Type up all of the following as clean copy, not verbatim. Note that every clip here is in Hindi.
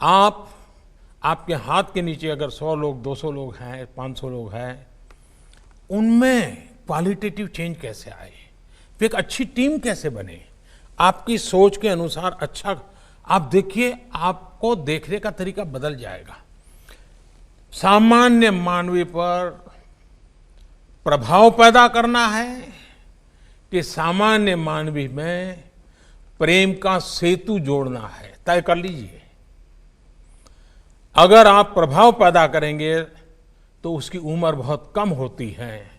आप आपके हाथ के नीचे अगर 100 लोग, 200 लोग हैं, 500 लोग हैं, उनमें क्वालिटेटिव चेंज कैसे आए, फिर एक अच्छी टीम कैसे बने, आपकी सोच के अनुसार अच्छा आप देखिए, आपको देखने का तरीका बदल जाएगा। सामान्य मानवीय पर प्रभाव पैदा करना है कि सामान्य मानवीय में प्रेम का सेतु जोड़ना है, तय कर लीजिए। अगर आप प्रभाव पैदा करेंगे तो उसकी उम्र बहुत कम होती है,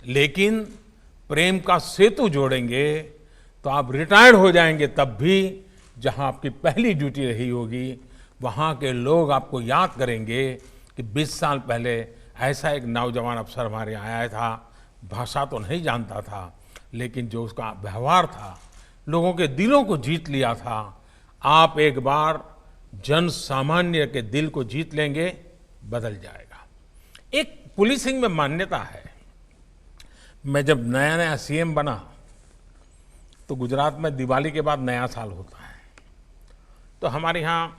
लेकिन प्रेम का सेतु जोड़ेंगे तो आप रिटायर्ड हो जाएंगे, तब भी जहां आपकी पहली ड्यूटी रही होगी वहां के लोग आपको याद करेंगे कि 20 साल पहले ऐसा एक नौजवान अफसर हमारे यहाँ आया था, भाषा तो नहीं जानता था, लेकिन जो उसका व्यवहार था लोगों के दिलों को जीत लिया था। आप एक बार जन सामान्य के दिल को जीत लेंगे, बदल जाएगा। एक पुलिसिंग में मान्यता है। मैं जब नया नया सीएम बना तो गुजरात में दिवाली के बाद नया साल होता है, तो हमारे यहाँ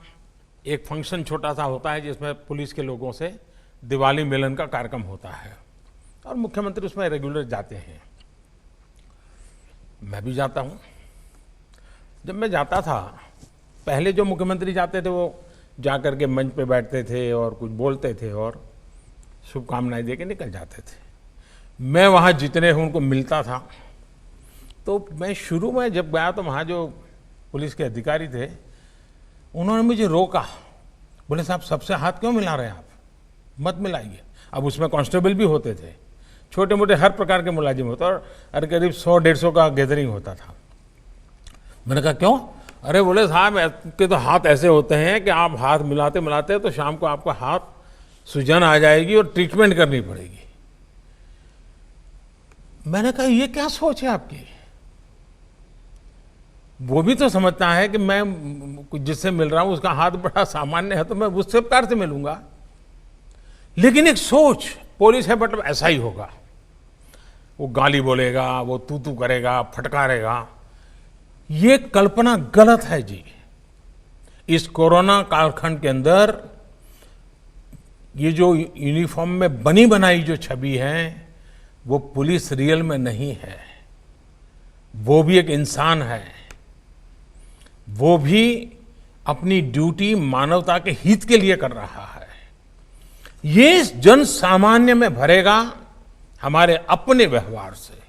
एक फंक्शन छोटा सा होता है जिसमें पुलिस के लोगों से दिवाली मिलन का कार्यक्रम होता है और मुख्यमंत्री उसमें रेगुलर जाते हैं, मैं भी जाता हूँ। जब मैं जाता था, पहले जो मुख्यमंत्री जाते थे वो जा कर के मंच पे बैठते थे और कुछ बोलते थे और शुभकामनाएं दे के निकल जाते थे। मैं वहाँ जितने हूँ उनको मिलता था। तो मैं शुरू में जब गया तो वहाँ जो पुलिस के अधिकारी थे उन्होंने मुझे रोका, बोले साहब सबसे हाथ क्यों मिला रहे हैं आप, मत मिलाइए। अब उसमें कांस्टेबल भी होते थे, छोटे मोटे हर प्रकार के मुलाजिम होते और करीब 100-150 का गैदरिंग होता था। मैंने कहा क्यों? अरे बोले साहब आपके तो हाथ ऐसे होते हैं कि आप हाथ मिलाते मिलाते तो शाम को आपका हाथ सूजन आ जाएगी और ट्रीटमेंट करनी पड़ेगी। मैंने कहा ये क्या सोच है आपकी? वो भी तो समझता है कि मैं जिससे मिल रहा हूं उसका हाथ बड़ा सामान्य है तो मैं उससे प्यार से मिलूंगा, लेकिन एक सोच पुलिस है मतलब ऐसा ही होगा, वो गाली बोलेगा, वो तू तू करेगा, फटकारेगा। ये कल्पना गलत है जी। इस कोरोना कालखंड के अंदर ये जो यूनिफॉर्म में बनी बनाई जो छवि है वो पुलिस रियल में नहीं है, वो भी एक इंसान है, वो भी अपनी ड्यूटी मानवता के हित के लिए कर रहा है। ये जन सामान्य में भरेगा हमारे अपने व्यवहार से।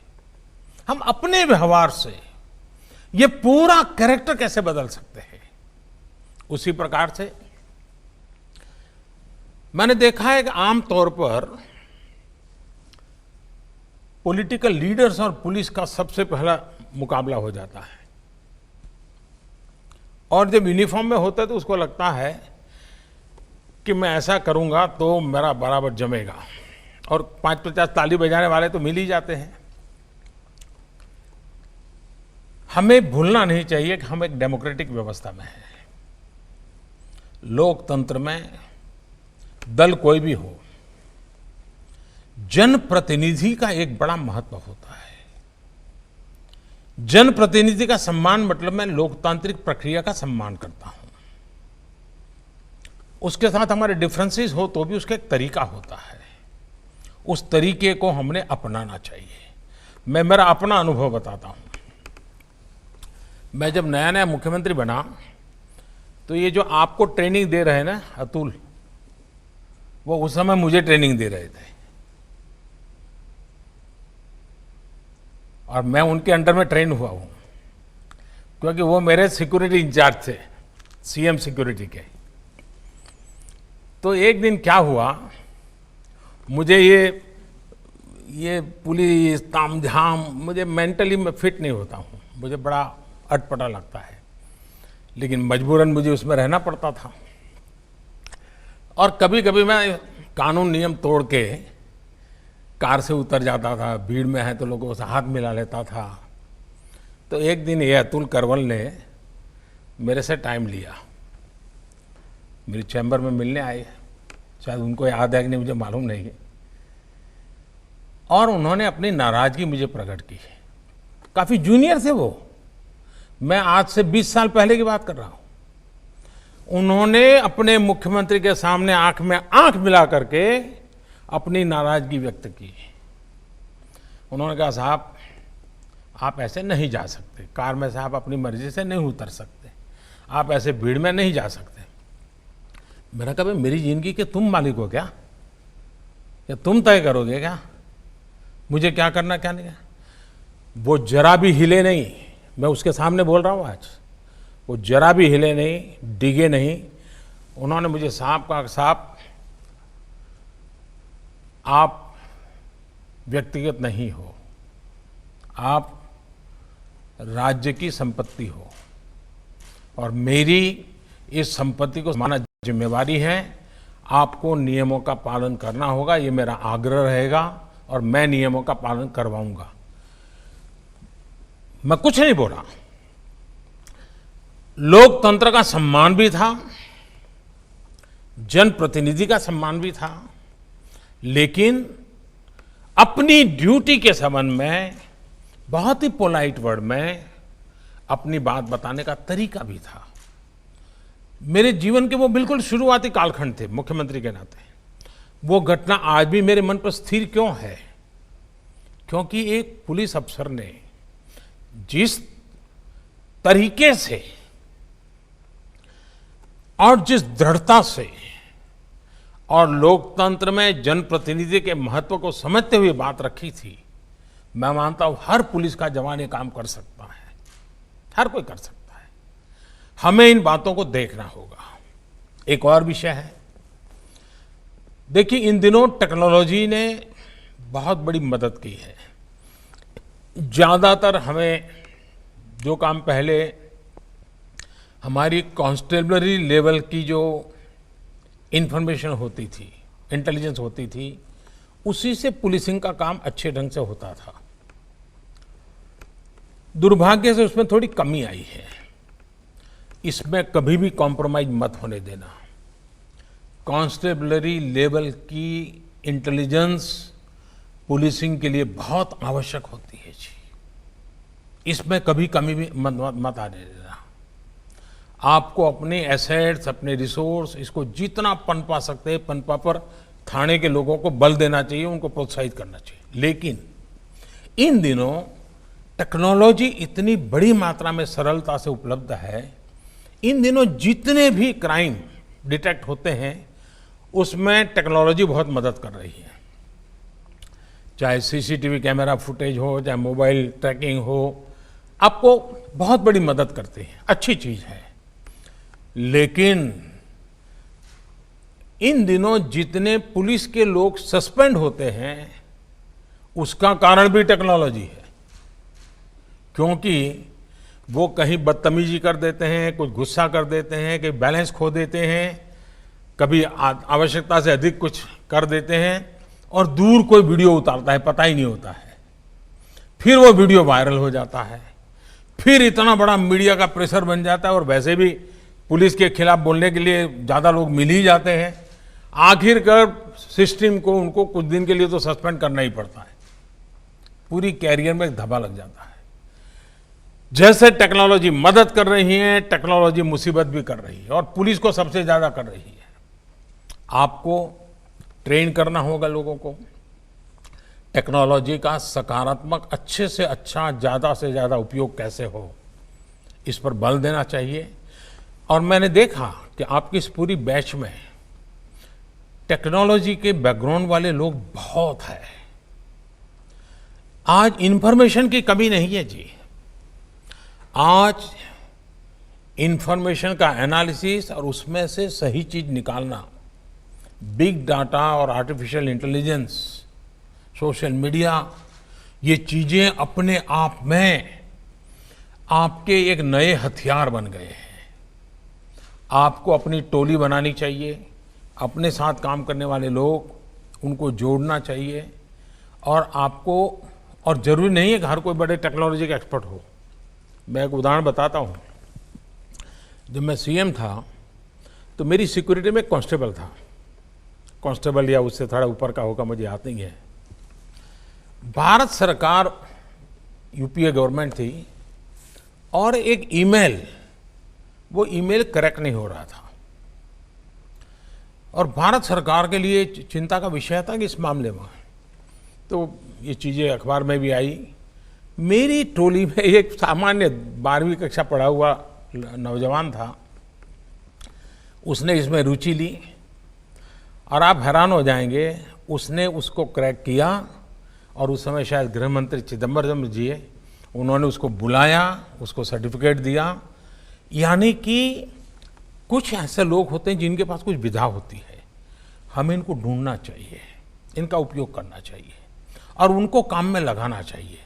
हम अपने व्यवहार से ये पूरा कैरेक्टर कैसे बदल सकते हैं। उसी प्रकार से मैंने देखा है कि आमतौर पर पॉलिटिकल लीडर्स और पुलिस का सबसे पहला मुकाबला हो जाता है, और जब यूनिफॉर्म में होता है तो उसको लगता है कि मैं ऐसा करूंगा तो मेरा बराबर जमेगा, और 5-50 ताली बजाने वाले तो मिल ही जाते हैं। हमें भूलना नहीं चाहिए कि हम एक डेमोक्रेटिक व्यवस्था में हैं। लोकतंत्र में दल कोई भी हो, जनप्रतिनिधि का एक बड़ा महत्व होता है। जनप्रतिनिधि का सम्मान मतलब मैं लोकतांत्रिक प्रक्रिया का सम्मान करता हूं। उसके साथ हमारे डिफरेंसेस हो तो भी उसका एक तरीका होता है, उस तरीके को हमने अपनाना चाहिए। मैं मेरा अपना अनुभव बताता हूं। मैं जब नया नया मुख्यमंत्री बना तो ये जो आपको ट्रेनिंग दे रहे हैं ना अतुल, वो उस समय मुझे ट्रेनिंग दे रहे थे और मैं उनके अंडर में ट्रेन हुआ हूं, क्योंकि वो मेरे सिक्योरिटी इंचार्ज थे, सीएम सिक्योरिटी के। तो एक दिन क्या हुआ, मुझे ये पुलिस तामझाम, मुझे मेंटली मैं फिट नहीं होता हूँ, मुझे बड़ा अटपटा लगता है, लेकिन मजबूरन मुझे उसमें रहना पड़ता था। और कभी कभी मैं कानून नियम तोड़ के कार से उतर जाता था, भीड़ में है तो लोगों से हाथ मिला लेता था। तो एक दिन ये अतुल करवल ने मेरे से टाइम लिया, मेरे चैम्बर में मिलने आए, शायद उनको याद है कि नहीं मुझे मालूम नहीं है, और उन्होंने अपनी नाराजगी मुझे प्रकट की। काफ़ी जूनियर थे वो, मैं आज से 20 साल पहले की बात कर रहा हूँ। उन्होंने अपने मुख्यमंत्री के सामने आंख में आंख मिला करके अपनी नाराजगी व्यक्त की। उन्होंने कहा, साहब आप ऐसे नहीं जा सकते, कार में से आप अपनी मर्जी से नहीं उतर सकते, आप ऐसे भीड़ में नहीं जा सकते। मैंने कहा, भाई मेरी जिंदगी के तुम मालिक हो क्या तुम तय करोगे क्या मुझे क्या करना क्या नहीं? वो जरा भी हिले नहीं, मैं उसके सामने बोल रहा हूँ आज, वो जरा भी हिले नहीं, डिगे नहीं। उन्होंने मुझे साहब कहा, साहब आप व्यक्तिगत नहीं हो, आप राज्य की संपत्ति हो और मेरी इस संपत्ति को माना जिम्मेवारी है, आपको नियमों का पालन करना होगा, ये मेरा आग्रह रहेगा और मैं नियमों का पालन करवाऊंगा। मैं कुछ नहीं बोला। लोकतंत्र का सम्मान भी था, जनप्रतिनिधि का सम्मान भी था, लेकिन अपनी ड्यूटी के संबंध में बहुत ही पोलाइट वर्ड में अपनी बात बताने का तरीका भी था। मेरे जीवन के वो बिल्कुल शुरुआती कालखंड थे मुख्यमंत्री के नाते। वो घटना आज भी मेरे मन पर स्थिर क्यों है? क्योंकि एक पुलिस अफसर ने जिस तरीके से और जिस दृढ़ता से और लोकतंत्र में जनप्रतिनिधि के महत्व को समझते हुए बात रखी थी, मैं मानता हूं हर पुलिस का जवान ये काम कर सकता है, हर कोई कर सकता है। हमें इन बातों को देखना होगा। एक और विषय है, देखिए इन दिनों टेक्नोलॉजी ने बहुत बड़ी मदद की है। ज़्यादातर हमें जो काम पहले हमारी कांस्टेबलरी लेवल की जो इंफॉर्मेशन होती थी, इंटेलिजेंस होती थी, उसी से पुलिसिंग का काम अच्छे ढंग से होता था। दुर्भाग्य से उसमें थोड़ी कमी आई है। इसमें कभी भी कॉम्प्रोमाइज मत होने देना। कांस्टेबलरी लेवल की इंटेलिजेंस पुलिसिंग के लिए बहुत आवश्यक होती है जी। इसमें कभी कमी भी मत आने देना। आपको अपने एसेट्स, अपने रिसोर्स, इसको जितना पनपा सकते हैं पनपा पर थाने के लोगों को बल देना चाहिए, उनको प्रोत्साहित करना चाहिए। लेकिन इन दिनों टेक्नोलॉजी इतनी बड़ी मात्रा में सरलता से उपलब्ध है, इन दिनों जितने भी क्राइम डिटेक्ट होते हैं उसमें टेक्नोलॉजी बहुत मदद कर रही है। चाहे सीसीटीवी कैमरा फुटेज हो, चाहे मोबाइल ट्रैकिंग हो, आपको बहुत बड़ी मदद करती है, अच्छी चीज है। लेकिन इन दिनों जितने पुलिस के लोग सस्पेंड होते हैं उसका कारण भी टेक्नोलॉजी है, क्योंकि वो कहीं बदतमीजी कर देते हैं, कुछ गुस्सा कर देते हैं, कहीं बैलेंस खो देते हैं, कभी आवश्यकता से अधिक कुछ कर देते हैं और दूर कोई वीडियो उतारता है, पता ही नहीं होता है। फिर वो वीडियो वायरल हो जाता है, फिर इतना बड़ा मीडिया का प्रेशर बन जाता है और वैसे भी पुलिस के खिलाफ बोलने के लिए ज़्यादा लोग मिल ही जाते हैं। आखिरकार सिस्टम को उनको कुछ दिन के लिए तो सस्पेंड करना ही पड़ता है, पूरी कैरियर में एक धब्बा लग जाता है। जैसे टेक्नोलॉजी मदद कर रही है, टेक्नोलॉजी मुसीबत भी कर रही है और पुलिस को सबसे ज़्यादा कर रही है। आपको ट्रेन करना होगा लोगों को, टेक्नोलॉजी का सकारात्मक अच्छे से अच्छा, ज़्यादा से ज़्यादा उपयोग कैसे हो, इस पर बल देना चाहिए। और मैंने देखा कि आपकी इस पूरी बैच में टेक्नोलॉजी के बैकग्राउंड वाले लोग बहुत हैं। आज इंफॉर्मेशन की कमी नहीं है जी। आज इंफॉर्मेशन का एनालिसिस और उसमें से सही चीज निकालना, बिग डाटा और आर्टिफिशियल इंटेलिजेंस, सोशल मीडिया, ये चीजें अपने आप में आपके एक नए हथियार बन गए हैं। आपको अपनी टोली बनानी चाहिए, अपने साथ काम करने वाले लोग, उनको जोड़ना चाहिए। और आपको, और जरूरी नहीं है कि हर कोई बड़े टेक्नोलॉजी का एक्सपर्ट हो। मैं एक उदाहरण बताता हूँ। जब मैं सीएम था तो मेरी सिक्योरिटी में कांस्टेबल था, कांस्टेबल या उससे थोड़ा ऊपर का होगा, मुझे याद नहीं है। भारत सरकार, यूपीए गवर्नमेंट थी और एक ईमेल, वो ईमेल करेक्ट नहीं हो रहा था। और भारत सरकार के लिए चिंता का विषय था कि इस मामले में तो ये चीज़ें अखबार में भी आई। मेरी टोली में एक सामान्य 12वीं कक्षा पढ़ा हुआ नौजवान था, उसने इसमें रुचि ली और आप हैरान हो जाएंगे, उसने उसको क्रैक किया और उस समय शायद गृह मंत्री चिदम्बरम जी है, उन्होंने उसको बुलाया, उसको सर्टिफिकेट दिया। यानी कि कुछ ऐसे लोग होते हैं जिनके पास कुछ विधा होती है, हमें इनको ढूंढना चाहिए, इनका उपयोग करना चाहिए और उनको काम में लगाना चाहिए।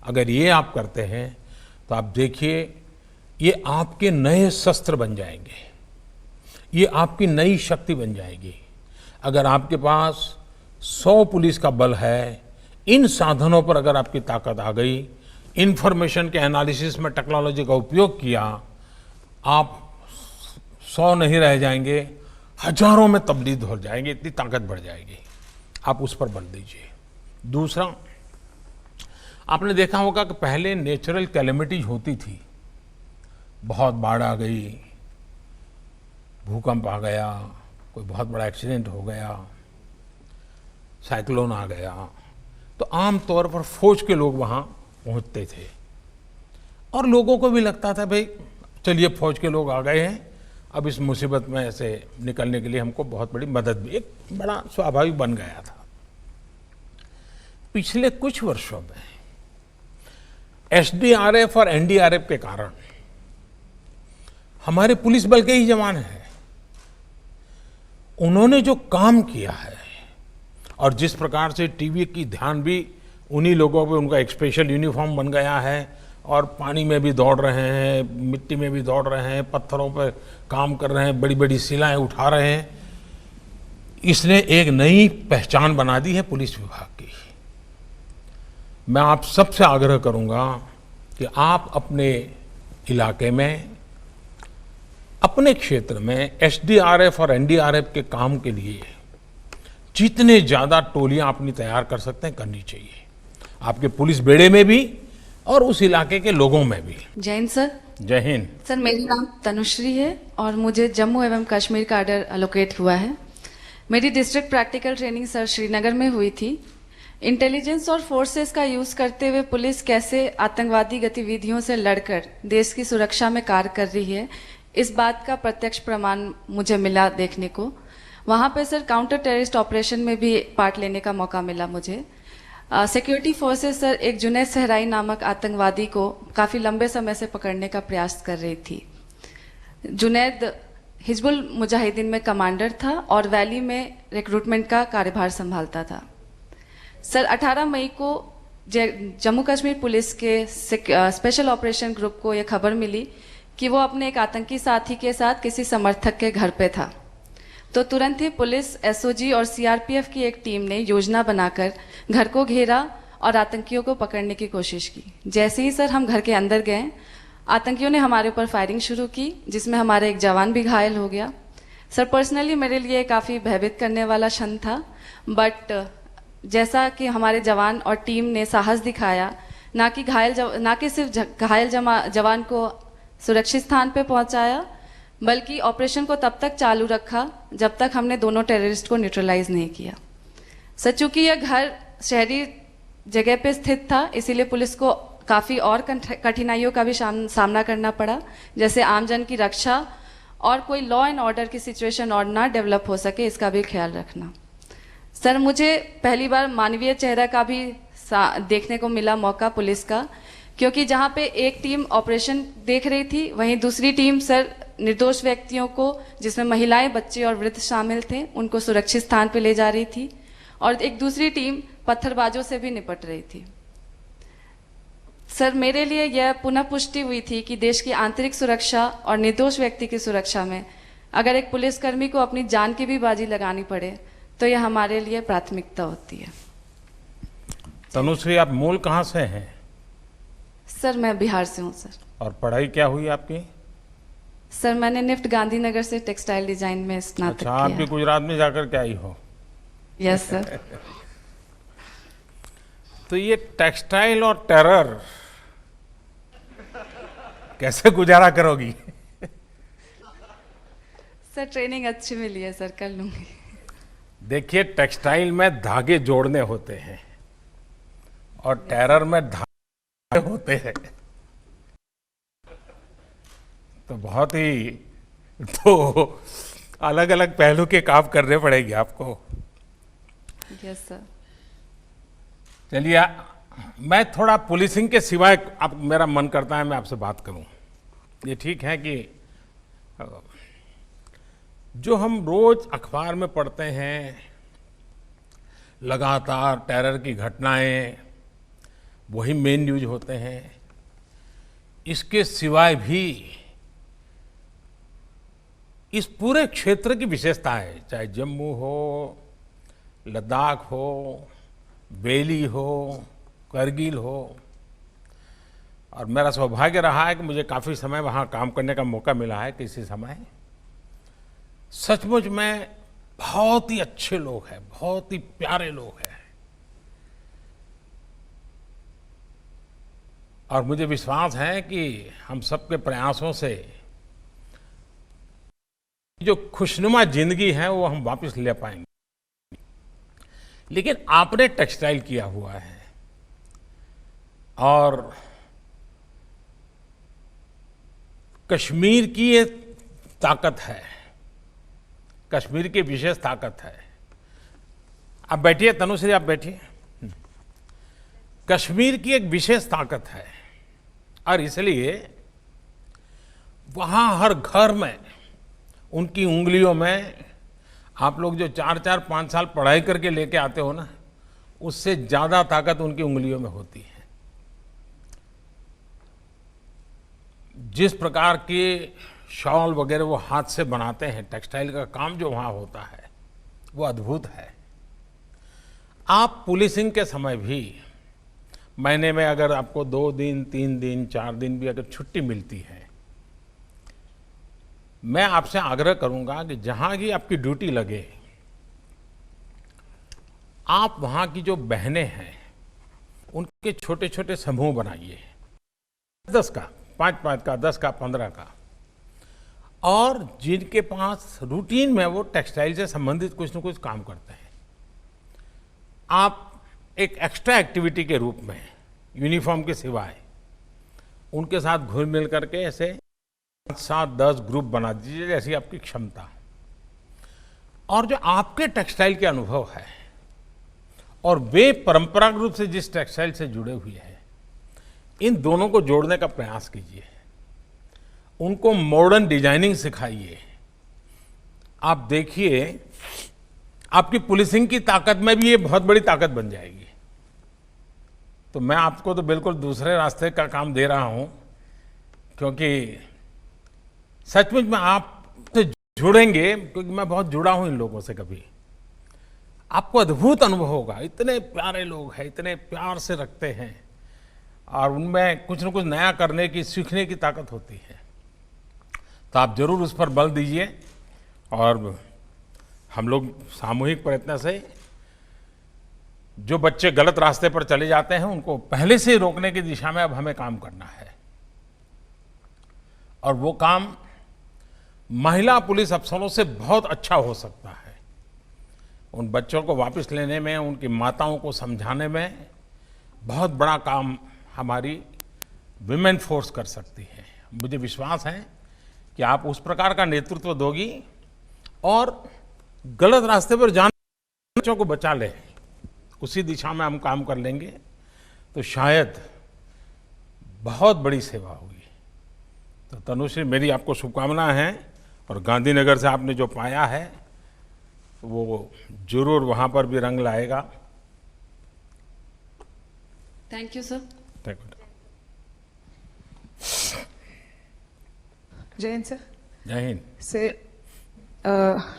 अगर ये आप करते हैं तो आप देखिए, ये आपके नए शस्त्र बन जाएंगे, ये आपकी नई शक्ति बन जाएगी। अगर आपके पास 100 पुलिस का बल है, इन साधनों पर अगर आपकी ताकत आ गई, इंफॉर्मेशन के एनालिसिस में टेक्नोलॉजी का उपयोग किया, आप 100 नहीं रह जाएंगे, हजारों में तब्दील हो जाएंगे, इतनी ताकत बढ़ जाएगी। आप उस पर बल दीजिए। दूसरा, आपने देखा होगा कि पहले नेचुरल कैलेमिटीज होती थी, बहुत बाढ़ आ गई, भूकंप आ गया, कोई बहुत बड़ा एक्सीडेंट हो गया, साइक्लोन आ गया, तो आम तौर पर फौज के लोग वहाँ पहुँचते थे और लोगों को भी लगता था भाई चलिए फौज के लोग आ गए हैं, अब इस मुसीबत में से निकलने के लिए हमको बहुत बड़ी मदद भी, एक बड़ा स्वाभाविक बन गया था। पिछले कुछ वर्षों में एसडीआरएफ और एनडीआरएफ के कारण हमारे पुलिस बल के ही जवान हैं, उन्होंने जो काम किया है और जिस प्रकार से टीवी की ध्यान भी उन्हीं लोगों पे, उनका एक स्पेशल यूनिफॉर्म बन गया है और पानी में भी दौड़ रहे हैं, मिट्टी में भी दौड़ रहे हैं, पत्थरों पर काम कर रहे हैं, बड़ी बड़ी शिलाएं उठा रहे हैं, इसने एक नई पहचान बना दी है पुलिस विभाग की। मैं आप सबसे आग्रह करूंगा कि आप अपने इलाके में, अपने क्षेत्र में एसडीआरएफ और एनडीआरएफ के काम के लिए जितने ज़्यादा टोलियां अपनी तैयार कर सकते हैं करनी चाहिए, आपके पुलिस बेड़े में भी और उस इलाके के लोगों में भी। जय हिंद सर। जय हिंद सर, मेरा नाम तनुश्री है और मुझे जम्मू एवं कश्मीर का ऑर्डर एलोकेट हुआ है। मेरी district practical training sir Srinagar में हुई थी। इंटेलिजेंस और फोर्सेस का यूज करते हुए पुलिस कैसे आतंकवादी गतिविधियों से लड़कर देश की सुरक्षा में कार्य कर रही है, इस बात का प्रत्यक्ष प्रमाण मुझे मिला देखने को। वहाँ पे सर काउंटर टेररिस्ट ऑपरेशन में भी पार्ट लेने का मौका मिला मुझे। सिक्योरिटी फोर्सेस सर एक जुनैद सहराई नामक आतंकवादी को काफ़ी लंबे समय से पकड़ने का प्रयास कर रही थी। जुनैद हिजबुल मुजाहिदीन में कमांडर था और वैली में रिक्रूटमेंट का कार्यभार संभालता था। सर 18 मई को जम्मू कश्मीर पुलिस के स्पेशल ऑपरेशन ग्रुप को यह खबर मिली कि वो अपने एक आतंकी साथी के साथ किसी समर्थक के घर पे था। तो तुरंत ही पुलिस, एसओजी और सीआरपीएफ की एक टीम ने योजना बनाकर घर को घेरा और आतंकियों को पकड़ने की कोशिश की। जैसे ही सर हम घर के अंदर गए, आतंकियों ने हमारे ऊपर फायरिंग शुरू की, जिसमें हमारा एक जवान भी घायल हो गया। सर पर्सनली मेरे लिए काफ़ी भयभीत करने वाला क्षण था, बट जैसा कि हमारे जवान और टीम ने साहस दिखाया, ना कि सिर्फ घायल जवान को सुरक्षित स्थान पे पहुंचाया, बल्कि ऑपरेशन को तब तक चालू रखा जब तक हमने दोनों टेररिस्ट को न्यूट्रलाइज नहीं किया। सर चूंकि यह घर शहरी जगह पे स्थित था, इसीलिए पुलिस को काफ़ी और कठिनाइयों का भी सामना करना पड़ा, जैसे आमजन की रक्षा और कोई लॉ एंड ऑर्डर की सिचुएशन और ना डेवलप हो सके, इसका भी ख्याल रखना। सर मुझे पहली बार मानवीय चेहरा का भी देखने को मिला मौका पुलिस का, क्योंकि जहाँ पे एक टीम ऑपरेशन देख रही थी, वहीं दूसरी टीम सर निर्दोष व्यक्तियों को, जिसमें महिलाएं, बच्चे और वृद्ध शामिल थे, उनको सुरक्षित स्थान पर ले जा रही थी और एक दूसरी टीम पत्थरबाजों से भी निपट रही थी। सर मेरे लिए यह पुनः पुष्टि हुई थी कि देश की आंतरिक सुरक्षा और निर्दोष व्यक्ति की सुरक्षा में अगर एक पुलिसकर्मी को अपनी जान की भी बाजी लगानी पड़े तो यह हमारे लिए प्राथमिकता होती है। तनुश्री, आप मूल कहाँ से हैं? सर मैं बिहार से हूँ सर। और पढ़ाई क्या हुई आपकी? सर मैंने निफ्ट गांधीनगर से टेक्सटाइल डिजाइन में स्नातक किया। आप भी गुजरात में जाकर के आई हो? Yes sir. तो ये टेक्सटाइल और टेरर कैसे गुजारा करोगी? सर ट्रेनिंग अच्छी मिली है सर, कर लूंगी। देखिए, टेक्सटाइल में धागे जोड़ने होते हैं और टेरर में धागे होते हैं, तो बहुत ही तो अलग अलग पहलू के काम करने पड़ेंगे आपको। Yes sir. चलिए, मैं थोड़ा पुलिसिंग के सिवाय अब मेरा मन करता है मैं आपसे बात करूं। ये ठीक है कि जो हम रोज अखबार में पढ़ते हैं, लगातार टेरर की घटनाएं, वही मेन न्यूज होते हैं। इसके सिवाय भी इस पूरे क्षेत्र की विशेषता है, चाहे जम्मू हो, लद्दाख हो, बेली हो, करगिल हो। और मेरा सौभाग्य रहा है कि मुझे काफ़ी समय वहाँ काम करने का मौका मिला है किसी समय। सचमुच में बहुत ही अच्छे लोग हैं, बहुत ही प्यारे लोग हैं। और मुझे विश्वास है कि हम सबके प्रयासों से जो खुशनुमा जिंदगी है वो हम वापस ले पाएंगे। लेकिन आपने टेक्सटाइल किया हुआ है और कश्मीर की ये ताकत है, कश्मीर की विशेष ताकत है। आप बैठिए तनुश्री, आप बैठिए। कश्मीर की एक विशेष ताकत है और इसलिए वहां हर घर में, उनकी उंगलियों में, आप लोग जो 4-4, 5 साल पढ़ाई करके लेके आते हो ना, उससे ज्यादा ताकत उनकी उंगलियों में होती है। जिस प्रकार के शॉल वगैरह वो हाथ से बनाते हैं, टेक्सटाइल का काम जो वहां होता है वो अद्भुत है। आप पुलिसिंग के समय भी महीने में अगर आपको 2 दिन, 3 दिन, 4 दिन भी अगर छुट्टी मिलती है, मैं आपसे आग्रह करूंगा कि जहां की आपकी ड्यूटी लगे, आप वहां की जो बहनें हैं उनके छोटे छोटे समूह बनाइए, 10 का, 5-5 का, 10 का, 15 का। और जिनके पास रूटीन में वो टेक्सटाइल से संबंधित कुछ न कुछ काम करते हैं, आप एक एक्स्ट्रा एक्टिविटी के रूप में यूनिफॉर्म के सिवाय उनके साथ घुल मिल करके ऐसे 7-10 ग्रुप बना दीजिए, जैसी आपकी क्षमता। और जो आपके टेक्सटाइल के अनुभव है और वे परंपरागत रूप से जिस टेक्सटाइल से जुड़े हुए हैं, इन दोनों को जोड़ने का प्रयास कीजिए। उनको मॉडर्न डिजाइनिंग सिखाइए। आप देखिए, आपकी पुलिसिंग की ताकत में भी ये बहुत बड़ी ताकत बन जाएगी। तो मैं आपको तो बिल्कुल दूसरे रास्ते का काम दे रहा हूं, क्योंकि सचमुच में आप तो जुड़ेंगे, क्योंकि मैं बहुत जुड़ा हूं इन लोगों से। कभी आपको अद्भुत अनुभव होगा। इतने प्यारे लोग हैं, इतने प्यार से रखते हैं और उनमें कुछ न कुछ नया करने की, सीखने की ताकत होती है। तो आप जरूर उस पर बल दीजिए और हम लोग सामूहिक प्रयत्न से जो बच्चे गलत रास्ते पर चले जाते हैं उनको पहले से रोकने की दिशा में अब हमें काम करना है। और वो काम महिला पुलिस अफसरों से बहुत अच्छा हो सकता है। उन बच्चों को वापस लेने में, उनकी माताओं को समझाने में बहुत बड़ा काम हमारी विमेन फोर्स कर सकती है। मुझे विश्वास है कि आप उस प्रकार का नेतृत्व दोगी और गलत रास्ते पर जाने बच्चों को बचा ले, उसी दिशा में हम काम कर लेंगे तो शायद बहुत बड़ी सेवा होगी। तो तनुश्री, मेरी आपको शुभकामनाएं हैं और गांधीनगर से आपने जो पाया है वो जरूर वहां पर भी रंग लाएगा। Thank you sir. Thank you. जय हिंद सर। जय हिंद सर,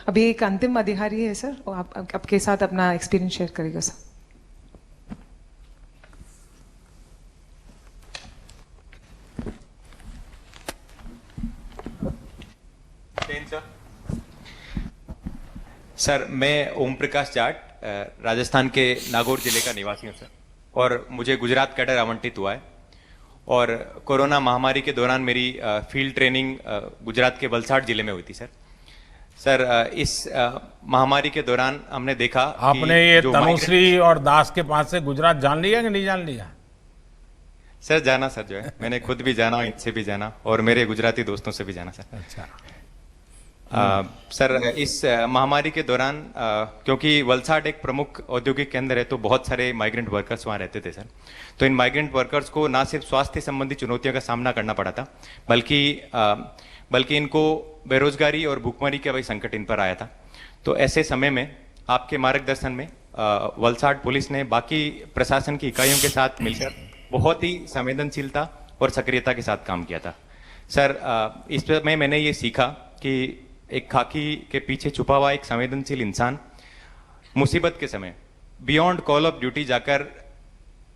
अभी एक अंतिम अधिकारी है सर, वो आपके साथ अपना एक्सपीरियंस शेयर करेगा सर। सर, मैं ओम प्रकाश जाट, राजस्थान के नागौर जिले का निवासी हूं सर, और मुझे गुजरात कैडर आवंटित हुआ है। और कोरोना महामारी के दौरान मेरी फील्ड ट्रेनिंग गुजरात के वलसाड जिले में हुई थी सर। सर इस महामारी के दौरान हमने देखा कि आपने ये जो तनुश्री और दास के पास से गुजरात जान लिया कि नहीं जान लिया? सर जाना सर, जो है मैंने खुद भी जाना, इनसे भी जाना और मेरे गुजराती दोस्तों से भी जाना सर। अच्छा। सर इस महामारी के दौरान क्योंकि वलसाड एक प्रमुख औद्योगिक केंद्र है, तो बहुत सारे माइग्रेंट वर्कर्स वहाँ रहते थे सर। तो इन माइग्रेंट वर्कर्स को ना सिर्फ स्वास्थ्य संबंधी चुनौतियों का सामना करना पड़ा था, बल्कि इनको बेरोजगारी और भूखमरी का भी संकट इन पर आया था। तो ऐसे समय में आपके मार्गदर्शन में वलसाड पुलिस ने बाकी प्रशासन की इकाइयों के साथ मिलकर बहुत ही संवेदनशीलता और सक्रियता के साथ काम किया था सर। इसमें मैंने ये सीखा कि एक खाकी के पीछे छुपा हुआ एक संवेदनशील इंसान मुसीबत के समय बियॉन्ड कॉल ऑफ ड्यूटी जाकर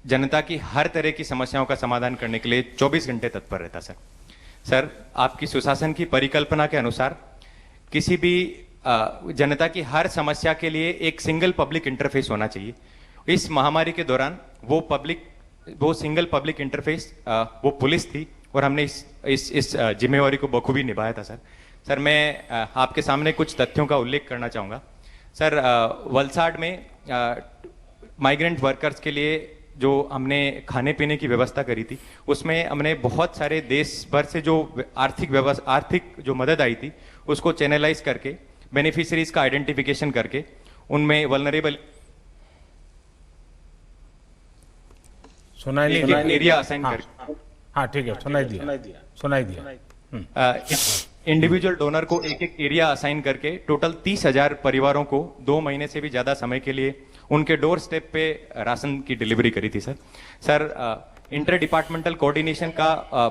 जनता की हर तरह की समस्याओं का समाधान करने के लिए 24 घंटे तत्पर रहता सर। सर आपकी सुशासन की परिकल्पना के अनुसार किसी भी जनता की हर समस्या के लिए एक सिंगल पब्लिक इंटरफेस होना चाहिए। इस महामारी के दौरान वो सिंगल पब्लिक इंटरफेस वो पुलिस थी और हमने इस जिम्मेवारी को बखूबी निभाया था सर। सर मैं आपके सामने कुछ तथ्यों का उल्लेख करना चाहूँगा सर। वलसाड में माइग्रेंट वर्कर्स के लिए जो हमने खाने पीने की व्यवस्था करी थी, उसमें हमने बहुत सारे देश भर से जो आर्थिक जो मदद आई थी उसको चैनलाइज करके बेनिफिशियरीज का आइडेंटिफिकेशन करके उनमें वल्नरेबल सुनाई नहीं एरिया असाइन करके, हाँ ठीक है, सुनाई दिया। इंडिविजुअल डोनर को एक एक एरिया असाइन करके टोटल 30,000 परिवारों को 2 महीने से भी ज्यादा समय के लिए उनके डोर स्टेप पे राशन की डिलीवरी करी थी sir. Sir inter departmental coordination का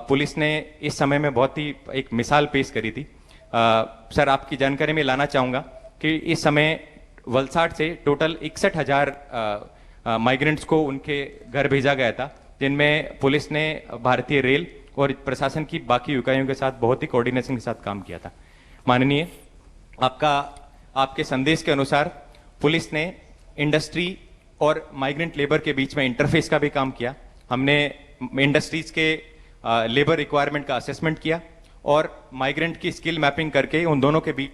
पुलिस ने इस समय में बहुत ही एक मिसाल पेश करी थी। सर आपकी जानकारी में लाना चाहूंगा कि इस समय वलसाड से टोटल 61,000 माइग्रेंट्स को उनके घर भेजा गया था, जिनमें पुलिस ने भारतीय रेल और प्रशासन की बाकी इकाइयों के साथ बहुत ही कोऑर्डिनेशन के साथ काम किया था। माननीय, आपके संदेश के अनुसार पुलिस ने इंडस्ट्री और माइग्रेंट लेबर के बीच में इंटरफेस का भी काम किया। हमने इंडस्ट्रीज के लेबर रिक्वायरमेंट का असेसमेंट किया और माइग्रेंट की स्किल मैपिंग करके उन दोनों के बीच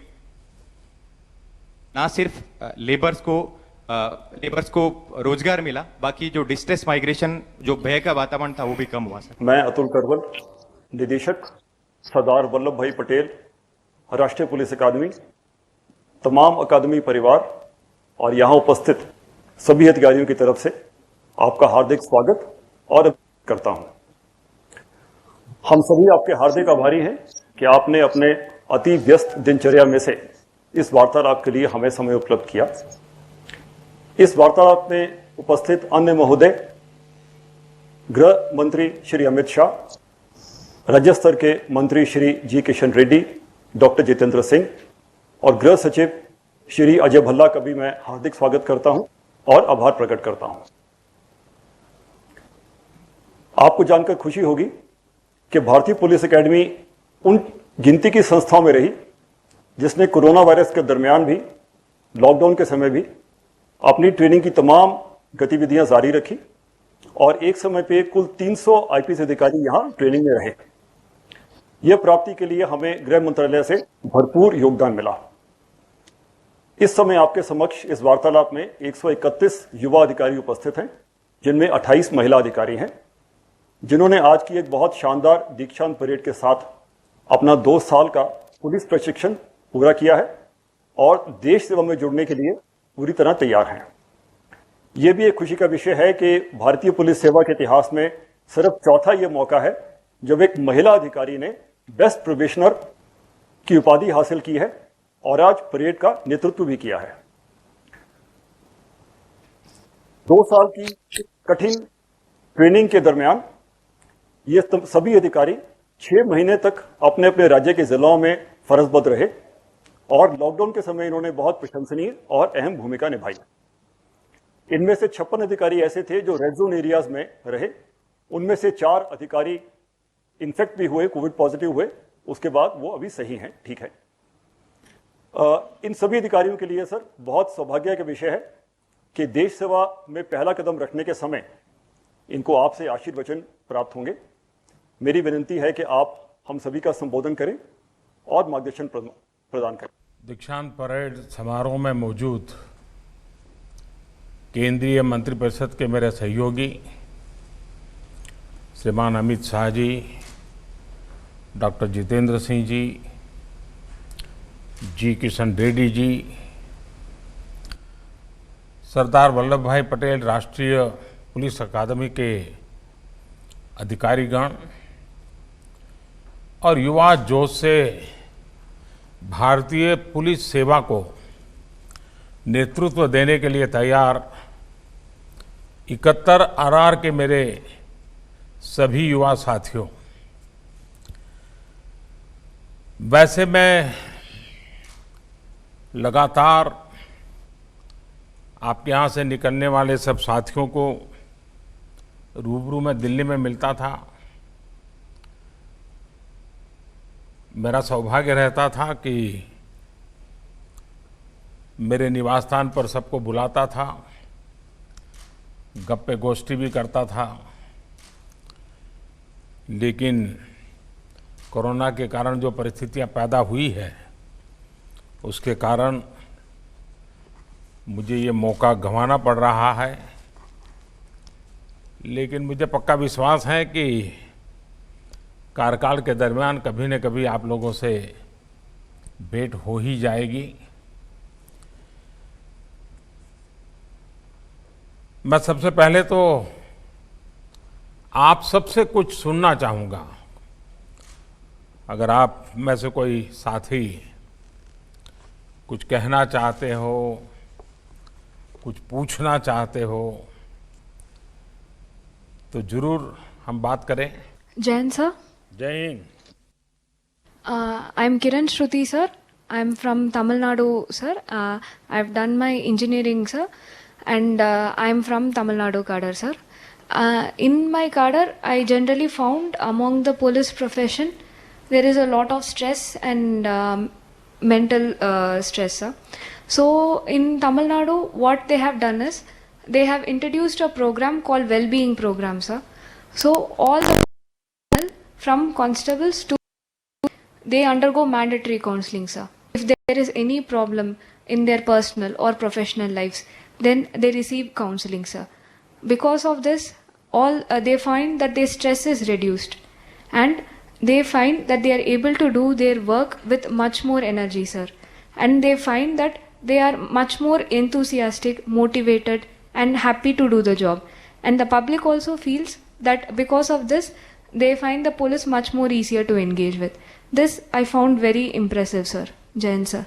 ना सिर्फ लेबर्स को रोजगार मिला, बाकी जो डिस्ट्रेस माइग्रेशन, जो भय का वातावरण था, वो भी कम हुआ सर। मैं अतुल करवल, निदेशक सरदार वल्लभ भाई पटेल राष्ट्रीय पुलिस अकादमी, तमाम अकादमी परिवार और यहाँ उपस्थित सभी अधिकारियों की तरफ से आपका हार्दिक स्वागत और करता हूं। हम सभी आपके हार्दिक आभारी हैं कि आपने अपने अति व्यस्त दिनचर्या में से इस वार्तालाप के लिए हमें समय उपलब्ध किया। इस वार्तालाप में उपस्थित अन्य महोदय, गृह मंत्री श्री अमित शाह, राज्य स्तर के मंत्री श्री जी किशन रेड्डी, डॉक्टर जितेंद्र सिंह और गृह सचिव श्री अजय भल्ला का भी मैं हार्दिक स्वागत करता हूं और आभार प्रकट करता हूं। आपको जानकर खुशी होगी कि भारतीय पुलिस एकेडमी उन गिनती की संस्थाओं में रही जिसने कोरोना वायरस के दरमियान भी, लॉकडाउन के समय भी अपनी ट्रेनिंग की तमाम गतिविधियां जारी रखी और एक समय पे कुल 300 आईपीएस अधिकारी यहां ट्रेनिंग में रहे। यह प्राप्ति के लिए हमें गृह मंत्रालय से भरपूर योगदान मिला। इस समय आपके समक्ष इस वार्तालाप में 131 युवा अधिकारी उपस्थित हैं, जिनमें 28 महिला अधिकारी हैं, जिन्होंने आज की एक बहुत शानदार दीक्षांत परेड के साथ अपना 2 साल का पुलिस प्रशिक्षण पूरा किया है और देश सेवा में जुड़ने के लिए पूरी तरह तैयार हैं। यह भी एक खुशी का विषय है कि भारतीय पुलिस सेवा के इतिहास में सिर्फ चौथा यह मौका है जब एक महिला अधिकारी ने बेस्ट प्रोबेशनर की उपाधि हासिल की है और आज परेड का नेतृत्व भी किया है। 2 साल की कठिन ट्रेनिंग के दरमियान ये सभी अधिकारी 6 महीने तक अपने अपने राज्य के जिलों में फरजबद्ध रहे और लॉकडाउन के समय इन्होंने बहुत प्रशंसनीय और अहम भूमिका निभाई। इनमें से 56 अधिकारी ऐसे थे जो रेड जोन एरियाज में रहे। उनमें से 4 अधिकारी इन्फेक्ट भी हुए, कोविड पॉजिटिव हुए, उसके बाद वो अभी सही हैं, ठीक है। इन सभी अधिकारियों के लिए सर बहुत सौभाग्य का विषय है कि देश सेवा में पहला कदम रखने के समय इनको आपसे आशीर्वचन प्राप्त होंगे। मेरी विनती है कि आप हम सभी का संबोधन करें और मार्गदर्शन प्रदान करें। दीक्षांत परेड समारोह में मौजूद केंद्रीय मंत्रिपरिषद के मेरे सहयोगी श्रीमान अमित शाह जी, डॉक्टर जितेंद्र सिंह जी, जी किशन रेड्डी जी, सरदार वल्लभ भाई पटेल राष्ट्रीय पुलिस अकादमी के अधिकारीगण और युवा जोश से भारतीय पुलिस सेवा को नेतृत्व देने के लिए तैयार 71 आरआर के मेरे सभी युवा साथियों, वैसे मैं लगातार आपके यहाँ से निकलने वाले सब साथियों को रूबरू में दिल्ली में मिलता था। मेरा सौभाग्य रहता था कि मेरे निवास स्थान पर सबको बुलाता था, गप्पे गोष्ठी भी करता था, लेकिन कोरोना के कारण जो परिस्थितियां पैदा हुई है उसके कारण मुझे ये मौका गंवाना पड़ रहा है। लेकिन मुझे पक्का विश्वास है कि कार्यकाल के दरमियान कभी न कभी आप लोगों से भेंट हो ही जाएगी। मैं सबसे पहले तो आप सबसे कुछ सुनना चाहूँगा। अगर आप में से कोई साथी कुछ कहना चाहते हो, कुछ पूछना चाहते हो, तो जरूर हम बात करें। Jain sir, जय Hind. I'm Kiran Shruti sir. I'm from Tamil Nadu sir. I've done my engineering sir, and I'm from Tamil Nadu cadre sir. In my cadre, I generally found among the police profession there is a lot of stress and mental stress sir. So in Tamil Nadu, what they have done is they have introduced a program called well-being program sir. So all the from constables to they undergo mandatory counseling sir. If there is any problem in their personal or professional lives, then they receive counseling sir. Because of this, all they find that their stress is reduced, and they find that they are able to do their work with much more energy sir, and they find that they are much more enthusiastic, motivated and happy to do the job. And the public also feels that because of this, they find the police much more easier to engage with. This I found very impressive sir. Jain sir.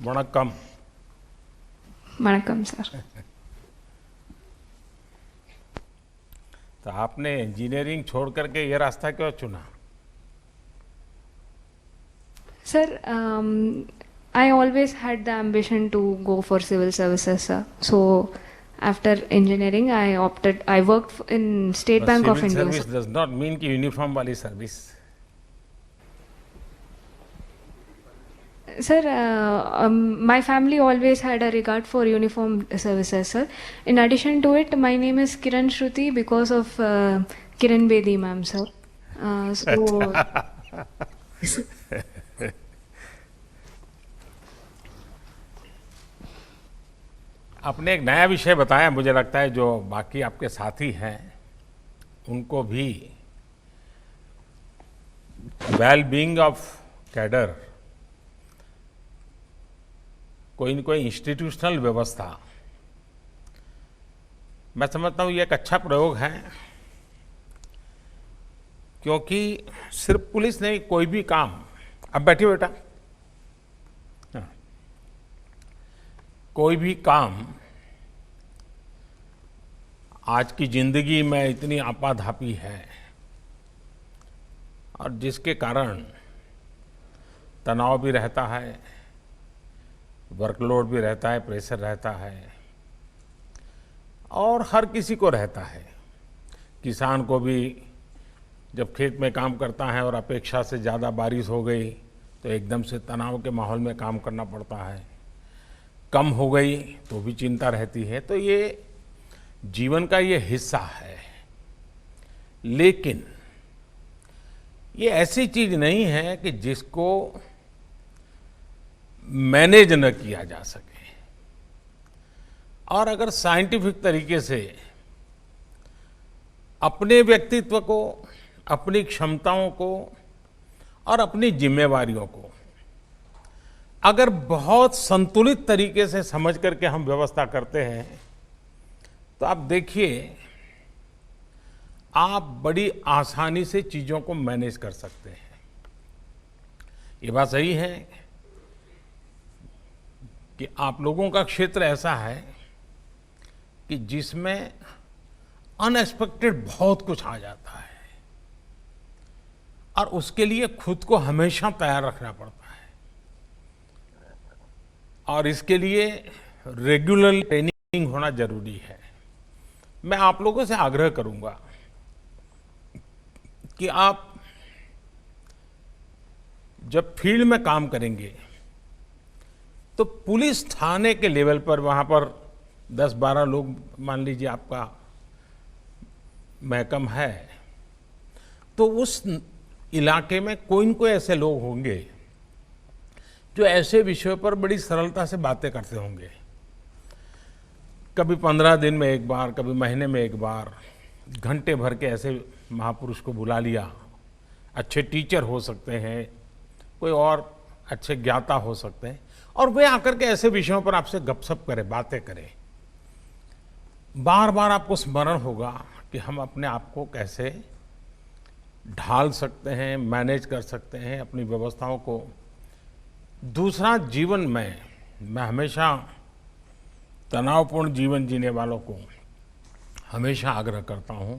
Vanakkam. Vanakkam sir. तो आपने इंजीनियरिंग छोड़ करके ये रास्ता क्यों चुना? Sir, I always had the ambition to go for civil services sir. So after engineering, I worked in State Bank of civil India service sir. Does not mean कि यूनिफॉर्म वाली service. Sir, my family always had a regard for uniform services, sir. In addition to it, my name is Kiran Shruti because of Kiran Bedi ma'am, sir. So, आपने एक नया विषय बताया, मुझे लगता है जो बाकी आपके साथी हैं उनको भी वेल बीइंग ऑफ कैडर कोई न कोई इंस्टीट्यूशनल व्यवस्था, मैं समझता हूँ ये एक अच्छा प्रयोग है, क्योंकि सिर्फ पुलिस नहीं, कोई भी काम। अब बैठिए बेटा। हाँ। कोई भी काम आज की जिंदगी में इतनी आपाधापी है और जिसके कारण तनाव भी रहता है, वर्कलोड भी रहता है, प्रेशर रहता है और हर किसी को रहता है। किसान को भी जब खेत में काम करता है और अपेक्षा से ज़्यादा बारिश हो गई तो एकदम से तनाव के माहौल में काम करना पड़ता है, कम हो गई तो भी चिंता रहती है। तो ये जीवन का ये हिस्सा है, लेकिन ये ऐसी चीज नहीं है कि जिसको मैनेज न किया जा सके। और अगर साइंटिफिक तरीके से अपने व्यक्तित्व को, अपनी क्षमताओं को और अपनी जिम्मेवारियों को अगर बहुत संतुलित तरीके से समझ करके हम व्यवस्था करते हैं तो आप देखिए, आप बड़ी आसानी से चीजों को मैनेज कर सकते हैं। ये बात सही है कि आप लोगों का क्षेत्र ऐसा है कि जिसमें अनएक्सपेक्टेड बहुत कुछ आ जाता है और उसके लिए खुद को हमेशा तैयार रखना पड़ता है और इसके लिए रेगुलर ट्रेनिंग होना जरूरी है। मैं आप लोगों से आग्रह करूंगा कि आप जब फील्ड में काम करेंगे तो पुलिस थाने के लेवल पर, वहां पर 10-12 लोग मान लीजिए आपका महकम है, तो उस इलाके में कोई न कोई ऐसे लोग होंगे जो ऐसे विषयों पर बड़ी सरलता से बातें करते होंगे। कभी 15 दिन में एक बार, कभी महीने में एक बार, घंटे भर के ऐसे महापुरुष को बुला लिया। अच्छे टीचर हो सकते हैं, कोई और अच्छे ज्ञाता हो सकते हैं, और वे आकर के ऐसे विषयों पर आपसे गपशप करें, बातें करें। बार बार आपको स्मरण होगा कि हम अपने आप को कैसे ढाल सकते हैं, मैनेज कर सकते हैं अपनी व्यवस्थाओं को। दूसरा, जीवन में मैं हमेशा तनावपूर्ण जीवन जीने वालों को हमेशा आग्रह करता हूं,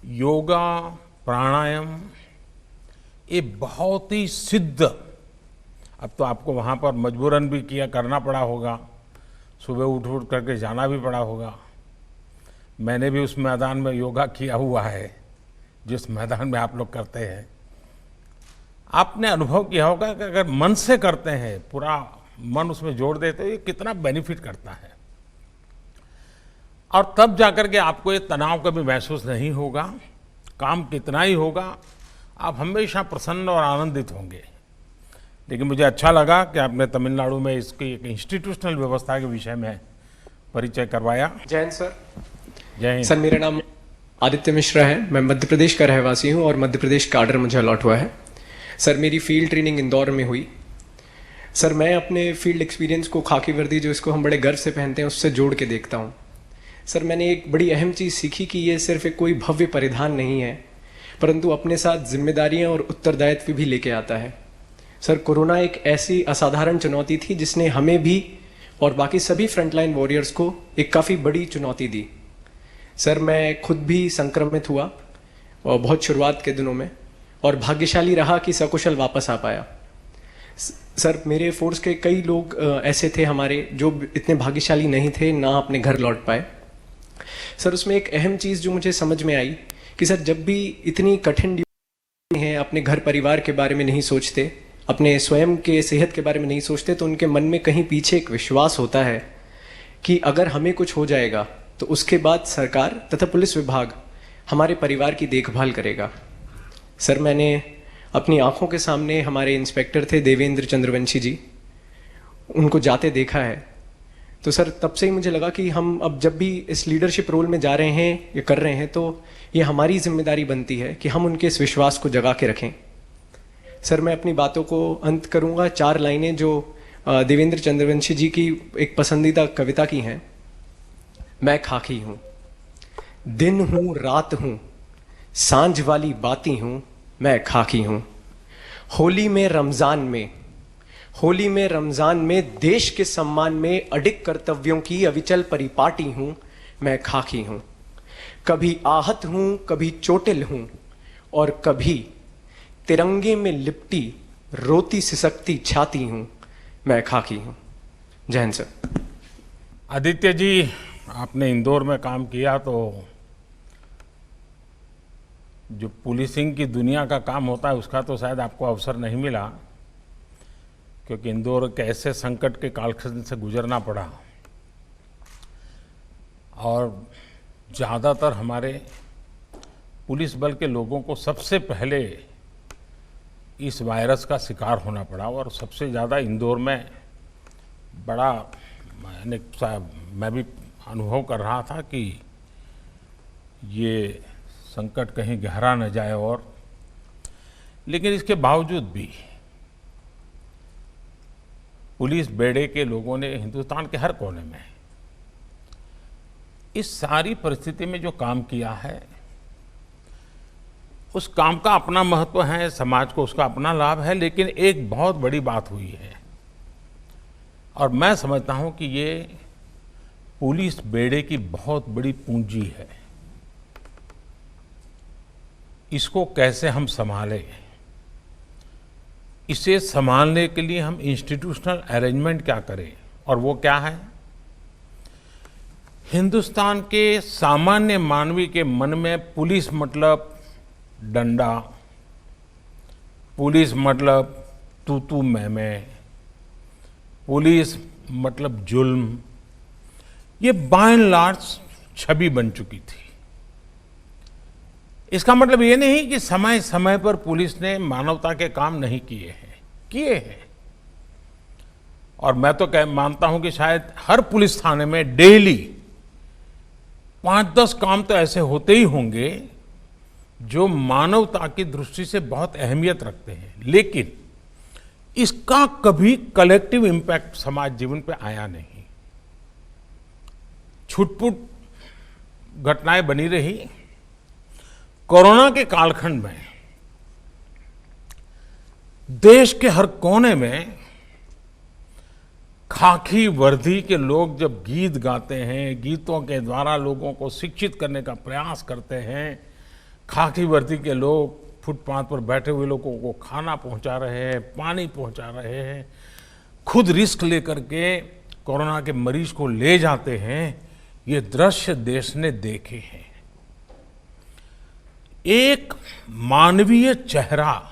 योगा, प्राणायाम ये बहुत ही सिद्ध, अब तो आपको वहाँ पर मजबूरन भी किया करना पड़ा होगा, सुबह उठ करके जाना भी पड़ा होगा। मैंने भी उस मैदान में योगा किया हुआ है जिस मैदान में आप लोग करते हैं। आपने अनुभव किया होगा कि अगर मन से करते हैं, पूरा मन उसमें जोड़ देते हैं, ये कितना बेनिफिट करता है। और तब जाकर के आपको ये तनाव कभी महसूस नहीं होगा, काम कितना ही होगा, आप हमेशा प्रसन्न और आनंदित होंगे। लेकिन मुझे अच्छा लगा कि आपने तमिलनाडु में इसकी एक इंस्टीट्यूशनल व्यवस्था के विषय में परिचय करवाया। जय हिंद सर। जय हिंद सर, मेरा नाम आदित्य मिश्रा है। मैं मध्य प्रदेश का रहवासी हूँ और मध्य प्रदेश का ऑर्डर मुझे अलॉट हुआ है। सर, मेरी फील्ड ट्रेनिंग इंदौर में हुई। सर, मैं अपने फील्ड एक्सपीरियंस को खाकी वर्दी, जो इसको हम बड़े गर्व से पहनते हैं, उससे जोड़ के देखता हूँ। सर, मैंने एक बड़ी अहम चीज़ सीखी कि ये सिर्फ एक कोई भव्य परिधान नहीं है, परंतु अपने साथ जिम्मेदारियाँ और उत्तरदायित्व भी लेके आता है। सर, कोरोना एक ऐसी असाधारण चुनौती थी जिसने हमें भी और बाकी सभी फ्रंटलाइन वॉरियर्स को एक काफ़ी बड़ी चुनौती दी। सर, मैं खुद भी संक्रमित हुआ और बहुत शुरुआत के दिनों में, और भाग्यशाली रहा कि सकुशल वापस आ पाया। सर, मेरे फोर्स के कई लोग ऐसे थे हमारे जो इतने भाग्यशाली नहीं थे, ना अपने घर लौट पाए। सर, उसमें एक अहम चीज़ जो मुझे समझ में आई कि सर, जब भी इतनी कठिन ड्यूटी है, अपने घर परिवार के बारे में नहीं सोचते, अपने स्वयं के सेहत के बारे में नहीं सोचते, तो उनके मन में कहीं पीछे एक विश्वास होता है कि अगर हमें कुछ हो जाएगा तो उसके बाद सरकार तथा पुलिस विभाग हमारे परिवार की देखभाल करेगा। सर, मैंने अपनी आंखों के सामने हमारे इंस्पेक्टर थे देवेंद्र चंद्रवंशी जी, उनको जाते देखा है। तो सर, तब से ही मुझे लगा कि हम अब जब भी इस लीडरशिप रोल में जा रहे हैं या कर रहे हैं, तो ये हमारी जिम्मेदारी बनती है कि हम उनके इस विश्वास को जगा के रखें। सर, मैं अपनी बातों को अंत करूंगा 4 लाइनें जो देवेंद्र चंद्रवंशी जी की एक पसंदीदा कविता की हैं। मैं खाकी हूं, दिन हूं, रात हूं, सांझ वाली बाती हूं, मैं खाकी हूं। होली में रमजान में देश के सम्मान में अडिग कर्तव्यों की अविचल परिपाटी हूं, मैं खाकी हूं। कभी आहत हूं, कभी चोटिल हूं, और कभी तिरंगे में लिपटी रोती सिसकती छाती हूं, मैं खाकी हूं। जय हिंद सर। आदित्य जी, आपने इंदौर में काम किया तो जो पुलिसिंग की दुनिया का काम होता है उसका तो शायद आपको अवसर नहीं मिला, क्योंकि इंदौर के ऐसे संकट के कालखंड से गुजरना पड़ा और ज़्यादातर हमारे पुलिस बल के लोगों को सबसे पहले इस वायरस का शिकार होना पड़ा और सबसे ज़्यादा इंदौर में बड़ा मैं भी अनुभव कर रहा था कि ये संकट कहीं गहरा न जाए। और लेकिन इसके बावजूद भी पुलिस बेड़े के लोगों ने हिंदुस्तान के हर कोने में इस सारी परिस्थिति में जो काम किया है, उस काम का अपना महत्व है, समाज को उसका अपना लाभ है। लेकिन एक बहुत बड़ी बात हुई है और मैं समझता हूं कि ये पुलिस बेड़े की बहुत बड़ी पूंजी है। इसको कैसे हम संभालें, इसे संभालने के लिए हम इंस्टीट्यूशनल अरेंजमेंट क्या करें, और वो क्या है? हिंदुस्तान के सामान्य मानवी के मन में पुलिस मतलब डंडा, पुलिस मतलब तू मैं, पुलिस मतलब जुल्म, ये बाय एंड लार्ज छवि बन चुकी थी। इसका मतलब ये नहीं कि समय समय पर पुलिस ने मानवता के काम नहीं किए हैं। और मैं तो मानता हूं कि शायद हर पुलिस थाने में डेली 5-10 काम तो ऐसे होते ही होंगे जो मानवता की दृष्टि से बहुत अहमियत रखते हैं। लेकिन इसका कभी कलेक्टिव इंपैक्ट समाज जीवन पे आया नहीं। छुटपुट घटनाएं बनी रही। कोरोना के कालखंड में देश के हर कोने में खाकी वर्दी के लोग जब गीत गाते हैं, गीतों के द्वारा लोगों को शिक्षित करने का प्रयास करते हैं, खाकी वर्दी के लोग फुटपाथ पर बैठे हुए लोगों को खाना पहुंचा रहे हैं, पानी पहुंचा रहे हैं, खुद रिस्क लेकर के कोरोना के मरीज को ले जाते हैं, ये दृश्य देश ने देखे हैं। एक मानवीय चेहरा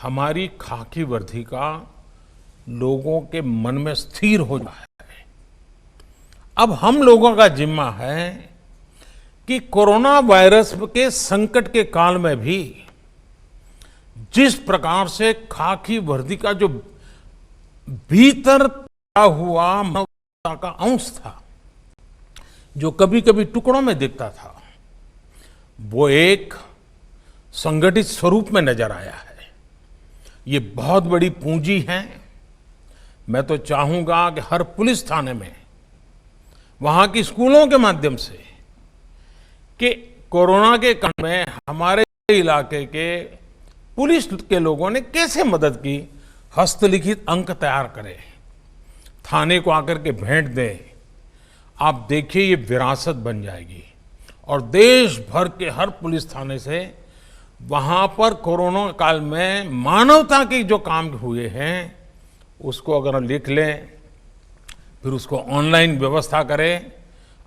हमारी खाकी वर्दी का लोगों के मन में स्थिर हो जाए। अब हम लोगों का जिम्मा है कि कोरोना वायरस के संकट के काल में भी जिस प्रकार से खाकी वर्दी का जो भीतर पैदा हुआ मानवता का अंश था, जो कभी कभी टुकड़ों में दिखता था, वो एक संगठित स्वरूप में नजर आया है। ये बहुत बड़ी पूंजी है। मैं तो चाहूंगा कि हर पुलिस थाने में, वहां की स्कूलों के माध्यम से, कि कोरोना के काल में हमारे इलाके के पुलिस के लोगों ने कैसे मदद की, हस्तलिखित अंक तैयार करें, थाने को आकर के भेंट दें। आप देखिए ये विरासत बन जाएगी और देश भर के हर पुलिस थाने से वहां पर कोरोना काल में मानवता के जो काम हुए हैं उसको अगर लिख लें, फिर उसको ऑनलाइन व्यवस्था करें,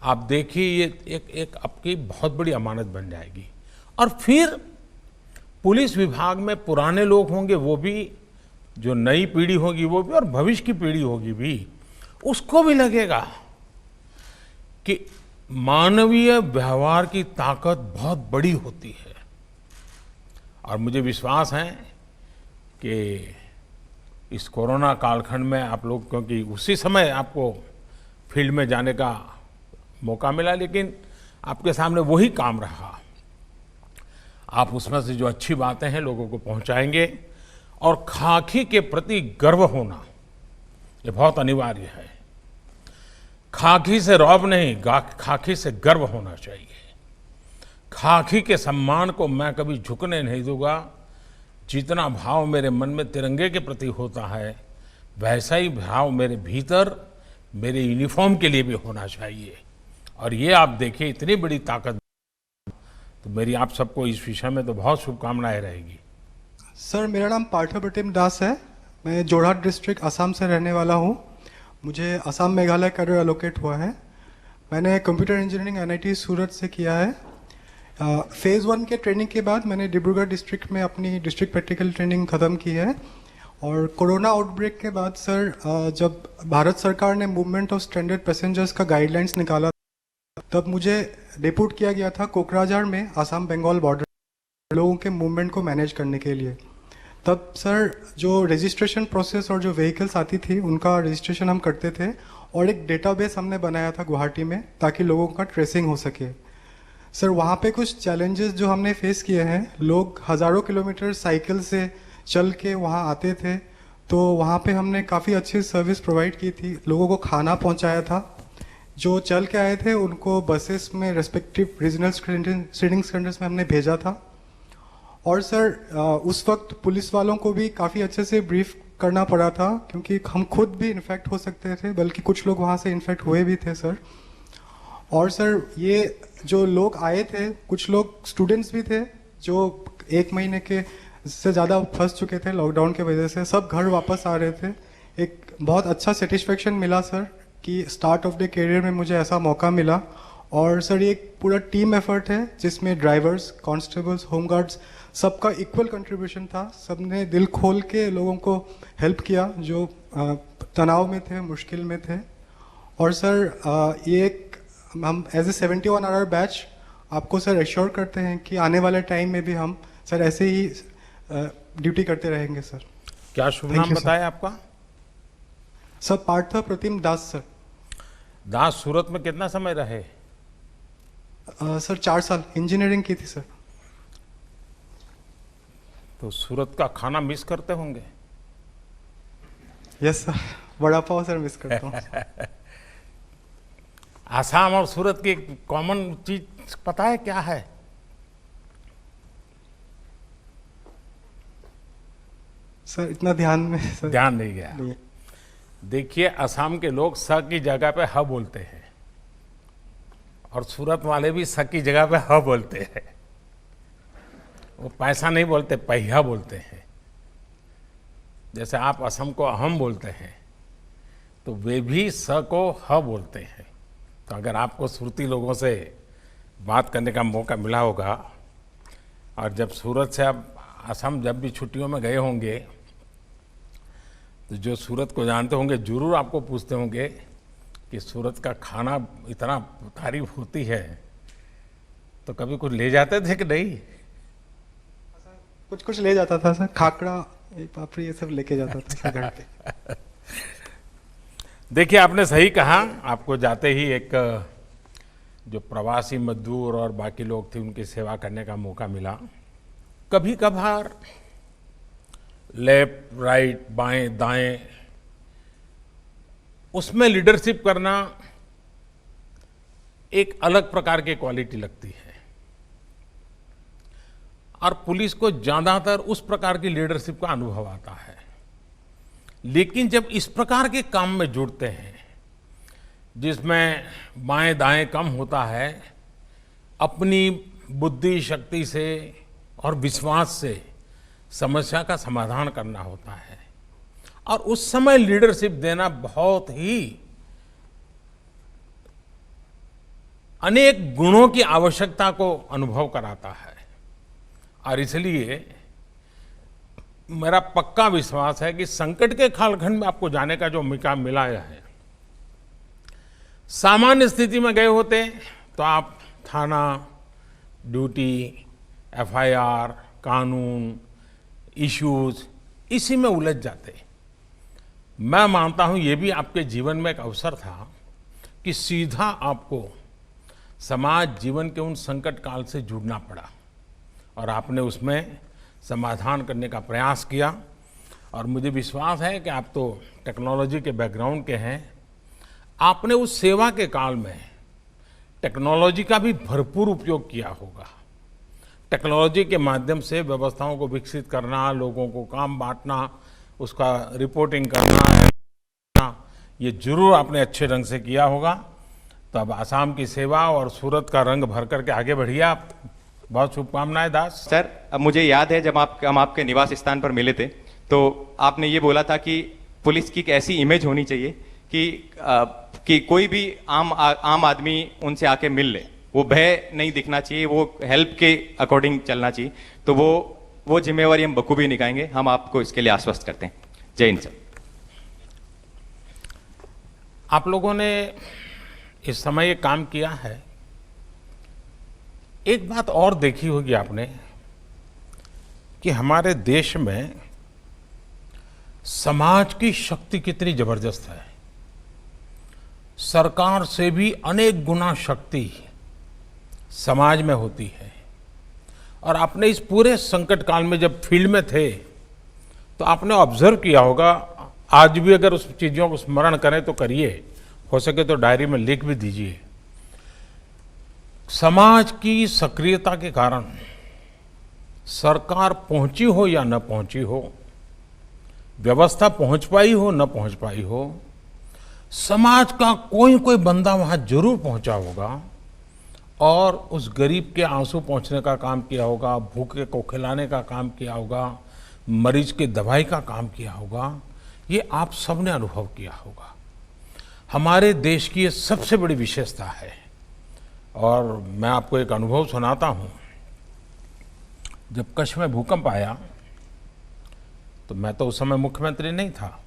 आप देखिए ये एक आपकी बहुत बड़ी अमानत बन जाएगी। और फिर पुलिस विभाग में पुराने लोग होंगे, वो भी, जो नई पीढ़ी होगी वो भी, और भविष्य की पीढ़ी होगी भी, उसको भी लगेगा कि मानवीय व्यवहार की ताकत बहुत बड़ी होती है। और मुझे विश्वास है कि इस कोरोना कालखंड में आप लोग, क्योंकि उसी समय आपको फील्ड में जाने का मौका मिला, लेकिन आपके सामने वही काम रहा। आप उसमें से जो अच्छी बातें हैं लोगों को पहुंचाएंगे। और खाकी के प्रति गर्व होना ये बहुत अनिवार्य है। खाकी से रौब नहीं, खाकी से गर्व होना चाहिए। खाकी के सम्मान को मैं कभी झुकने नहीं दूंगा। जितना भाव मेरे मन में तिरंगे के प्रति होता है, वैसा ही भाव मेरे भीतर मेरे यूनिफॉर्म के लिए भी होना चाहिए। और ये आप देखिए इतनी बड़ी ताकत, तो मेरी आप सबको इस विषय में तो बहुत शुभकामनाएं रहेगी। सर, मेरा नाम पार्थप्रतिम दास है। मैं जोरहाट डिस्ट्रिक्ट असम से रहने वाला हूँ। मुझे असम मेघालय कैडर एलोकेट हुआ है। मैंने कंप्यूटर इंजीनियरिंग NIT सूरत से किया है। फेज़ 1 के ट्रेनिंग के बाद मैंने डिब्रूगढ़ डिस्ट्रिक्ट में अपनी डिस्ट्रिक्ट प्रैक्टिकल ट्रेनिंग ख़त्म की है। और कोरोना आउटब्रेक के बाद सर, जब भारत सरकार ने मूवमेंट ऑफ स्ट्रैंडेड पैसेंजर्स का गाइडलाइंस निकाला, तब मुझे डिपोर्ट किया गया था कोकराझार में, असम बंगाल बॉर्डर, लोगों के मूवमेंट को मैनेज करने के लिए। तब सर जो रजिस्ट्रेशन प्रोसेस और जो व्हीकल्स आती थी उनका रजिस्ट्रेशन हम करते थे, और एक डेटाबेस हमने बनाया था गुवाहाटी में ताकि लोगों का ट्रेसिंग हो सके। सर वहाँ पे कुछ चैलेंजेस जो हमने फेस किए हैं, लोग हज़ारों किलोमीटर साइकिल से चल के वहाँ आते थे, तो वहाँ पे हमने काफ़ी अच्छी सर्विस प्रोवाइड की थी, लोगों को खाना पहुँचाया था। जो चल के आए थे उनको बसेस में रेस्पेक्टिव रीजनल सीटिंग सेंटर्स में हमने भेजा था। और सर उस वक्त पुलिस वालों को भी काफ़ी अच्छे से ब्रीफ करना पड़ा था, क्योंकि हम खुद भी इन्फेक्ट हो सकते थे, बल्कि कुछ लोग वहाँ से इन्फेक्ट हुए भी थे सर। और सर ये जो लोग आए थे, कुछ लोग स्टूडेंट्स भी थे जो 1 महीने के से ज़्यादा फंस चुके थे लॉकडाउन की वजह से, सब घर वापस आ रहे थे। एक बहुत अच्छा सेटिस्फेक्शन मिला सर कि स्टार्ट ऑफ द करियर में मुझे ऐसा मौका मिला। और सर ये एक पूरा टीम एफर्ट है जिसमें ड्राइवर्स, कांस्टेबल्स, होमगार्ड्स सबका इक्वल कंट्रीब्यूशन था। सबने दिल खोल के लोगों को हेल्प किया जो तनाव में थे, मुश्किल में थे। और सर ये एक हम एज ए 71 आवर बैच आपको सर एश्योर करते हैं कि आने वाले टाइम में भी हम सर ऐसे ही ड्यूटी करते रहेंगे सर। क्या शुभ Thank नाम you, sir. बताया आपका? सर पार्थ प्रतिम दास सर। दास सूरत में कितना समय रहे? सर 4 साल इंजीनियरिंग की थी सर। तो सूरत का खाना मिस करते होंगे? Yes sir, vada pav sir miss करता हूँ। आसाम और सूरत की कॉमन चीज पता है क्या है? सर इतना ध्यान में सर ध्यान नहीं गया। नहीं। देखिए, असम के लोग स की जगह पे ह बोलते हैं और सूरत वाले भी स की जगह पे ह बोलते हैं। वो पैसा नहीं बोलते, पहिया बोलते हैं। जैसे आप असम को अहम बोलते हैं तो वे भी स को ह बोलते हैं। तो अगर आपको सुरती लोगों से बात करने का मौका मिला होगा, और जब सूरत से आप असम जब भी छुट्टियों में गए होंगे, तो जो सूरत को जानते होंगे जरूर आपको पूछते होंगे कि सूरत का खाना इतना तारीफ होती है, तो कभी कुछ ले जाते थे कि नहीं? कुछ कुछ ले जाता था सर, खाकड़ा, पापड़ी, ये सब लेके जाता था सर घर पे। देखिए, आपने सही कहा। आपको जाते ही एक जो प्रवासी मजदूर और बाकी लोग थे उनकी सेवा करने का मौका मिला। कभी कभार लेफ्ट, राइट, बाएं, दाएं, उसमें लीडरशिप करना एक अलग प्रकार की क्वालिटी लगती है, और पुलिस को ज्यादातर उस प्रकार की लीडरशिप का अनुभव आता है। लेकिन जब इस प्रकार के काम में जुड़ते हैं जिसमें बाएं दाएं कम होता है, अपनी बुद्धि शक्ति से और विश्वास से समस्या का समाधान करना होता है, और उस समय लीडरशिप देना बहुत ही अनेक गुणों की आवश्यकता को अनुभव कराता है। और इसलिए मेरा पक्का विश्वास है कि संकट के कालखंड में आपको जाने का जो मौका मिला है, सामान्य स्थिति में गए होते तो आप थाना, ड्यूटी, एफआईआर, कानून, इश्यूज, इसी में उलझ जाते। मैं मानता हूं ये भी आपके जीवन में एक अवसर था कि सीधा आपको समाज जीवन के उन संकट काल से जुड़ना पड़ा, और आपने उसमें समाधान करने का प्रयास किया। और मुझे विश्वास है कि आप तो टेक्नोलॉजी के बैकग्राउंड के हैं, आपने उस सेवा के काल में टेक्नोलॉजी का भी भरपूर उपयोग किया होगा। टेक्नोलॉजी के माध्यम से व्यवस्थाओं को विकसित करना, लोगों को काम बांटना, उसका रिपोर्टिंग करना, ये जरूर आपने अच्छे ढंग से किया होगा। तो अब आसाम की सेवा और सूरत का रंग भर करके आगे बढ़िए आप। बहुत शुभकामनाएं दास। सर, अब मुझे याद है जब हम आपके निवास स्थान पर मिले थे तो आपने ये बोला था कि पुलिस की एक ऐसी इमेज होनी चाहिए कि कोई भी आम आदमी उनसे आके मिल ले, वो भय नहीं दिखना चाहिए, वो हेल्प के अकॉर्डिंग चलना चाहिए। तो वो जिम्मेवारी हम बखूबी निभाएंगे, हम आपको इसके लिए आश्वस्त करते हैं। जय हिंद सर। आप लोगों ने इस समय ये काम किया है। एक बात और देखी होगी आपने कि हमारे देश में समाज की शक्ति कितनी जबरदस्त है। सरकार से भी अनेक गुना शक्ति समाज में होती है। और आपने इस पूरे संकट काल में जब फील्ड में थे तो आपने ऑब्जर्व किया होगा, आज भी अगर उस चीज़ों को स्मरण करें तो करिए, हो सके तो डायरी में लिख भी दीजिए। समाज की सक्रियता के कारण सरकार पहुंची हो या न पहुंची हो, व्यवस्था पहुंच पाई हो न पहुंच पाई हो, समाज का कोई कोई बंदा वहां जरूर पहुंचा होगा और उस गरीब के आंसू पहुंचने का काम किया होगा, भूखे को खिलाने का काम किया होगा, मरीज की दवाई का काम किया होगा। ये आप सबने अनुभव किया होगा। हमारे देश की ये सबसे बड़ी विशेषता है। और मैं आपको एक अनुभव सुनाता हूँ। जब कच्छ में भूकंप आया तो मैं तो उस समय मुख्यमंत्री नहीं था,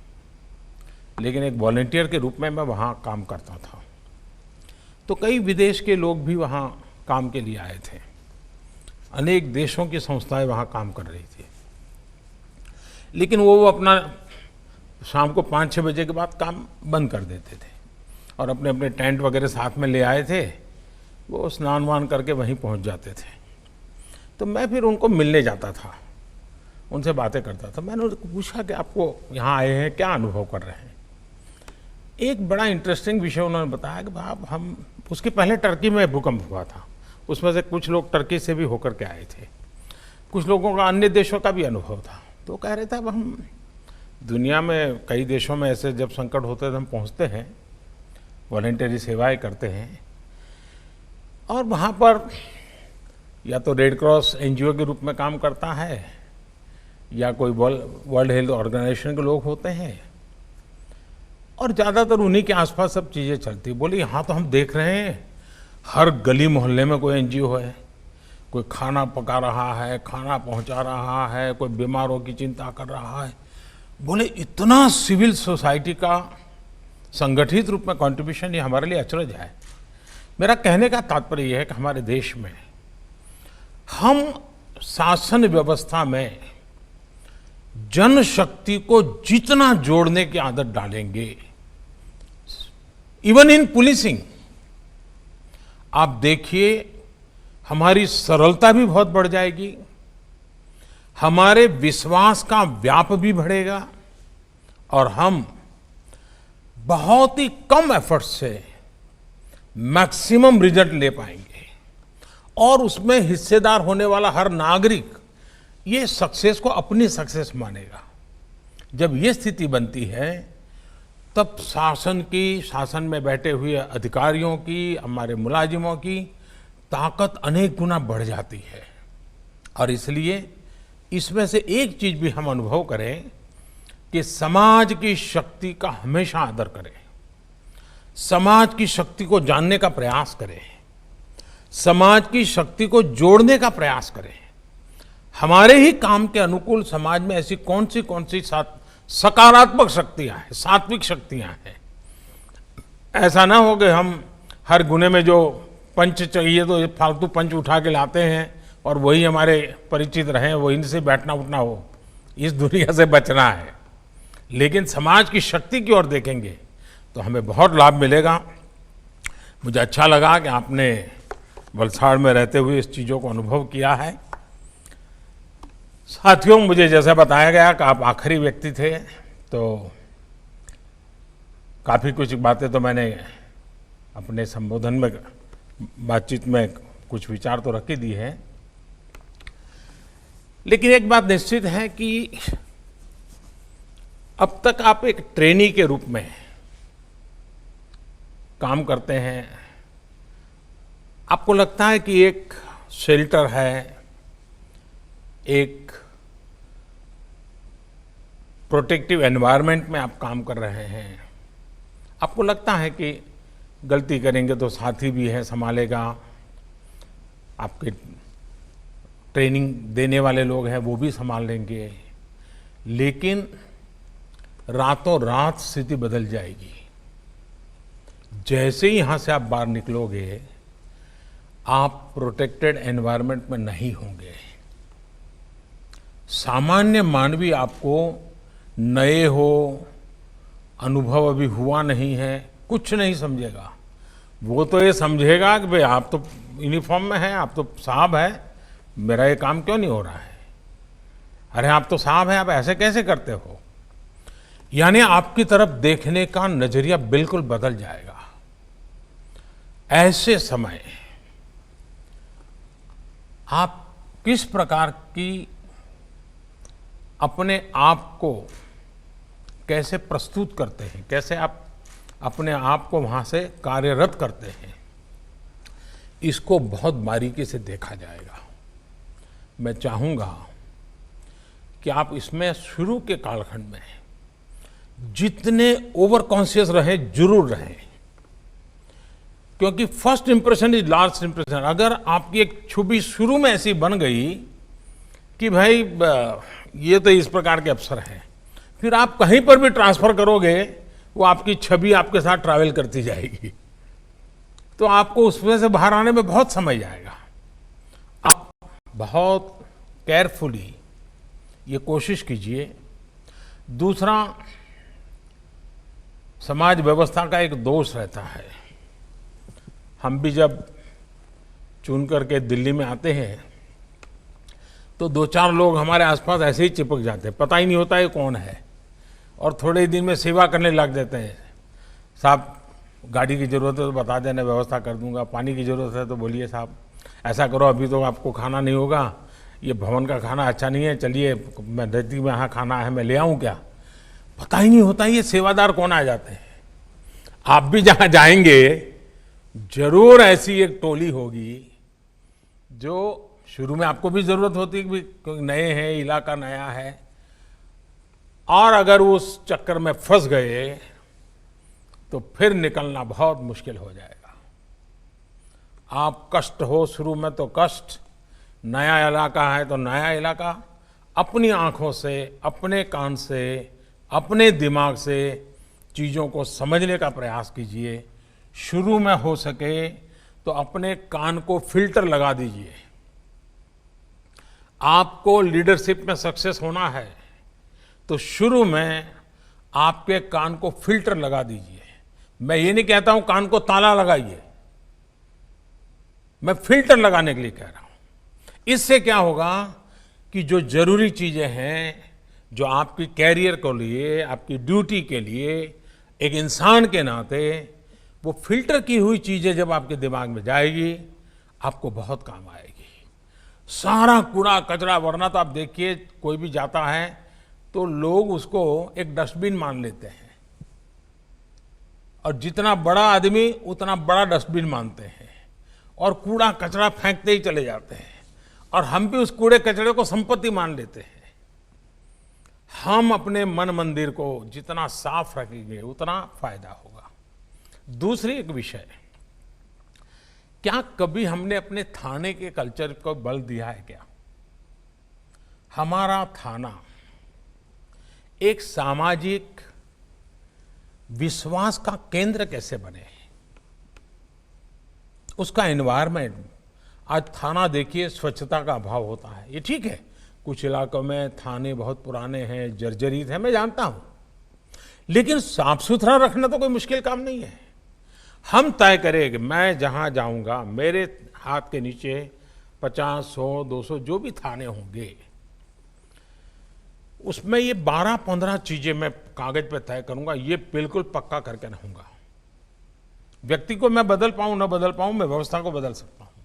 लेकिन एक वॉलंटियर के रूप में मैं वहाँ काम करता था। तो कई विदेश के लोग भी वहाँ काम के लिए आए थे। अनेक देशों की संस्थाएं वहाँ काम कर रही थी, लेकिन वो अपना शाम को 5-6 बजे के बाद काम बंद कर देते थे और अपने अपने टेंट वगैरह साथ में ले आए थे। वो स्नान वान करके वहीं पहुँच जाते थे। तो मैं फिर उनको मिलने जाता था, उनसे बातें करता था। मैंने उनको पूछा कि आपको यहाँ आए हैं, क्या अनुभव कर रहे हैं। एक बड़ा इंटरेस्टिंग विषय उन्होंने बताया कि भाई हम उसके पहले टर्की में भूकंप हुआ था, उसमें से कुछ लोग टर्की से भी होकर के आए थे, कुछ लोगों का अन्य देशों का भी अनुभव था। तो कह रहे थे अब हम दुनिया में कई देशों में ऐसे जब संकट होते हैं हम पहुँचते हैं, वॉलंटरी सेवाएं करते हैं और वहाँ पर या तो रेड क्रॉस एनजीओ के रूप में काम करता है या कोई वर्ल्ड हेल्थ ऑर्गेनाइजेशन के लोग होते हैं और ज़्यादातर उन्हीं के आसपास सब चीज़ें चलती। बोले यहाँ तो हम देख रहे हैं हर गली मोहल्ले में कोई एनजीओ है, कोई खाना पका रहा है, खाना पहुँचा रहा है, कोई बीमारों की चिंता कर रहा है। बोले इतना सिविल सोसाइटी का संगठित रूप में कंट्रीब्यूशन, ये हमारे लिए अचरज है। मेरा कहने का तात्पर्य यह है कि हमारे देश में हम शासन व्यवस्था में जनशक्ति को जितना जोड़ने की आदत डालेंगे, इवन इन पुलिसिंग, आप देखिए हमारी सरलता भी बहुत बढ़ जाएगी, हमारे विश्वास का व्याप भी बढ़ेगा और हम बहुत ही कम एफर्ट से मैक्सिमम रिजल्ट ले पाएंगे। और उसमें हिस्सेदार होने वाला हर नागरिक ये सक्सेस को अपनी सक्सेस मानेगा। जब ये स्थिति बनती है तब शासन में बैठे हुए अधिकारियों की, हमारे मुलाजिमों की ताकत अनेक गुना बढ़ जाती है। और इसलिए इसमें से एक चीज भी हम अनुभव करें कि समाज की शक्ति का हमेशा आदर करें, समाज की शक्ति को जानने का प्रयास करें, समाज की शक्ति को जोड़ने का प्रयास करें। हमारे ही काम के अनुकूल समाज में ऐसी कौन सी सकारात्मक शक्तियां हैं, सात्विक शक्तियां हैं। ऐसा ना हो कि हम हर गुने में जो पंच चाहिए तो फालतू पंच उठा के लाते हैं और वही हमारे परिचित रहें, वो इनसे बैठना उठना हो। इस दुनिया से बचना है, लेकिन समाज की शक्ति की ओर देखेंगे तो हमें बहुत लाभ मिलेगा। मुझे अच्छा लगा कि आपने वलसाड़ में रहते हुए इस चीज़ों को अनुभव किया है। साथियों, मुझे जैसा बताया गया कि आप आखिरी व्यक्ति थे, तो काफ़ी कुछ बातें तो मैंने अपने संबोधन में, बातचीत में कुछ विचार तो रख ही दी है, लेकिन एक बात निश्चित है कि अब तक आप एक ट्रेनी के रूप में काम करते हैं। आपको लगता है कि एक शेल्टर है, एक प्रोटेक्टिव एनवायरनमेंट में आप काम कर रहे हैं। आपको लगता है कि गलती करेंगे तो साथी भी है, संभालेगा, आपके ट्रेनिंग देने वाले लोग हैं वो भी संभाल लेंगे, लेकिन रातों रात स्थिति बदल जाएगी। जैसे ही यहां से आप बाहर निकलोगे, आप प्रोटेक्टेड एनवायरनमेंट में नहीं होंगे। सामान्य मानवी आपको नए हो, अनुभव अभी हुआ नहीं है, कुछ नहीं समझेगा। वो तो ये समझेगा कि भाई आप तो यूनिफॉर्म में हैं, आप तो साहब हैं, मेरा ये काम क्यों नहीं हो रहा है? अरे आप तो साहब हैं, आप ऐसे कैसे करते हो? यानी आपकी तरफ देखने का नजरिया बिल्कुल बदल जाएगा। ऐसे समय आप किस प्रकार की अपने आप को कैसे प्रस्तुत करते हैं, कैसे आप अपने आप को वहां से कार्यरत करते हैं, इसको बहुत बारीकी से देखा जाएगा। मैं चाहूंगा कि आप इसमें शुरू के कालखंड में जितने ओवर कॉन्शियस रहे जरूर रहें, क्योंकि first impression is last impression. अगर आपकी एक छवि शुरू में ऐसी बन गई कि भाई ये तो इस प्रकार के अफसर हैं, फिर आप कहीं पर भी ट्रांसफर करोगे वो आपकी छवि आपके साथ ट्रैवल करती जाएगी, तो आपको उसमें से बाहर आने में बहुत समय जाएगा। आप बहुत केयरफुली ये कोशिश कीजिए। दूसरा, समाज व्यवस्था का एक दोष रहता है। हम भी जब चुन करके दिल्ली में आते हैं तो 2-4 लोग हमारे आसपास ऐसे ही चिपक जाते हैं, पता ही नहीं होता ये कौन है, और थोड़े ही दिन में सेवा करने लग जाते हैं। साहब गाड़ी की ज़रूरत है तो बता देना, व्यवस्था कर दूंगा। पानी की ज़रूरत है तो बोलिए साहब ऐसा करो, अभी तो आपको खाना नहीं होगा, ये भवन का खाना अच्छा नहीं है, चलिए मैं नजदीक में यहाँ खाना है, मैं ले आऊँ क्या? पता ही नहीं होता ये सेवादार कौन आ जाते हैं। आप भी जहाँ जाएंगे जरूर ऐसी एक टोली होगी जो शुरू में आपको भी जरूरत होती है कि क्योंकि नए हैं, इलाका नया है, और अगर उस चक्कर में फंस गए तो फिर निकलना बहुत मुश्किल हो जाएगा। आप कष्ट हो शुरू में तो कष्ट, नया इलाका है तो नया इलाका, अपनी आंखों से, अपने कान से, अपने दिमाग से चीज़ों को समझने का प्रयास कीजिए। शुरू में हो सके तो अपने कान को फिल्टर लगा दीजिए। आपको लीडरशिप में सक्सेस होना है तो शुरू में आपके कान को फिल्टर लगा दीजिए। मैं ये नहीं कहता हूं कान को ताला लगाइए, मैं फिल्टर लगाने के लिए कह रहा हूं। इससे क्या होगा कि जो जरूरी चीजें हैं, जो आपकी कैरियर के लिए, आपकी ड्यूटी के लिए, एक इंसान के नाते, वो फिल्टर की हुई चीजें जब आपके दिमाग में जाएगी आपको बहुत काम आएगी। सारा कूड़ा कचरा, वरना तो आप देखिए कोई भी जाता है तो लोग उसको एक डस्टबिन मान लेते हैं, और जितना बड़ा आदमी उतना बड़ा डस्टबिन मानते हैं, और कूड़ा कचरा फेंकते ही चले जाते हैं, और हम भी उस कूड़े कचरे को संपत्ति मान लेते हैं। हम अपने मन मंदिर को जितना साफ रखेंगे उतना फायदा होगा। दूसरी एक विषय, क्या कभी हमने अपने थाने के कल्चर को बल दिया है क्या? हमारा थाना एक सामाजिक विश्वास का केंद्र कैसे बने, उसका एनवायरनमेंट। आज थाना देखिए, स्वच्छता का अभाव होता है, ये ठीक है, कुछ इलाकों में थाने बहुत पुराने हैं, जर्जरित हैं, मैं जानता हूं, लेकिन साफ सुथरा रखना तो कोई मुश्किल काम नहीं है। हम तय करें कि मैं जहां जाऊंगा मेरे हाथ के नीचे 50, 100, 200 जो भी थाने होंगे, उसमें ये 12-15 चीजें मैं कागज पे तय करूंगा, ये बिल्कुल पक्का करके रहूंगा। व्यक्ति को मैं बदल पाऊं ना बदल पाऊं, मैं व्यवस्था को बदल सकता हूं,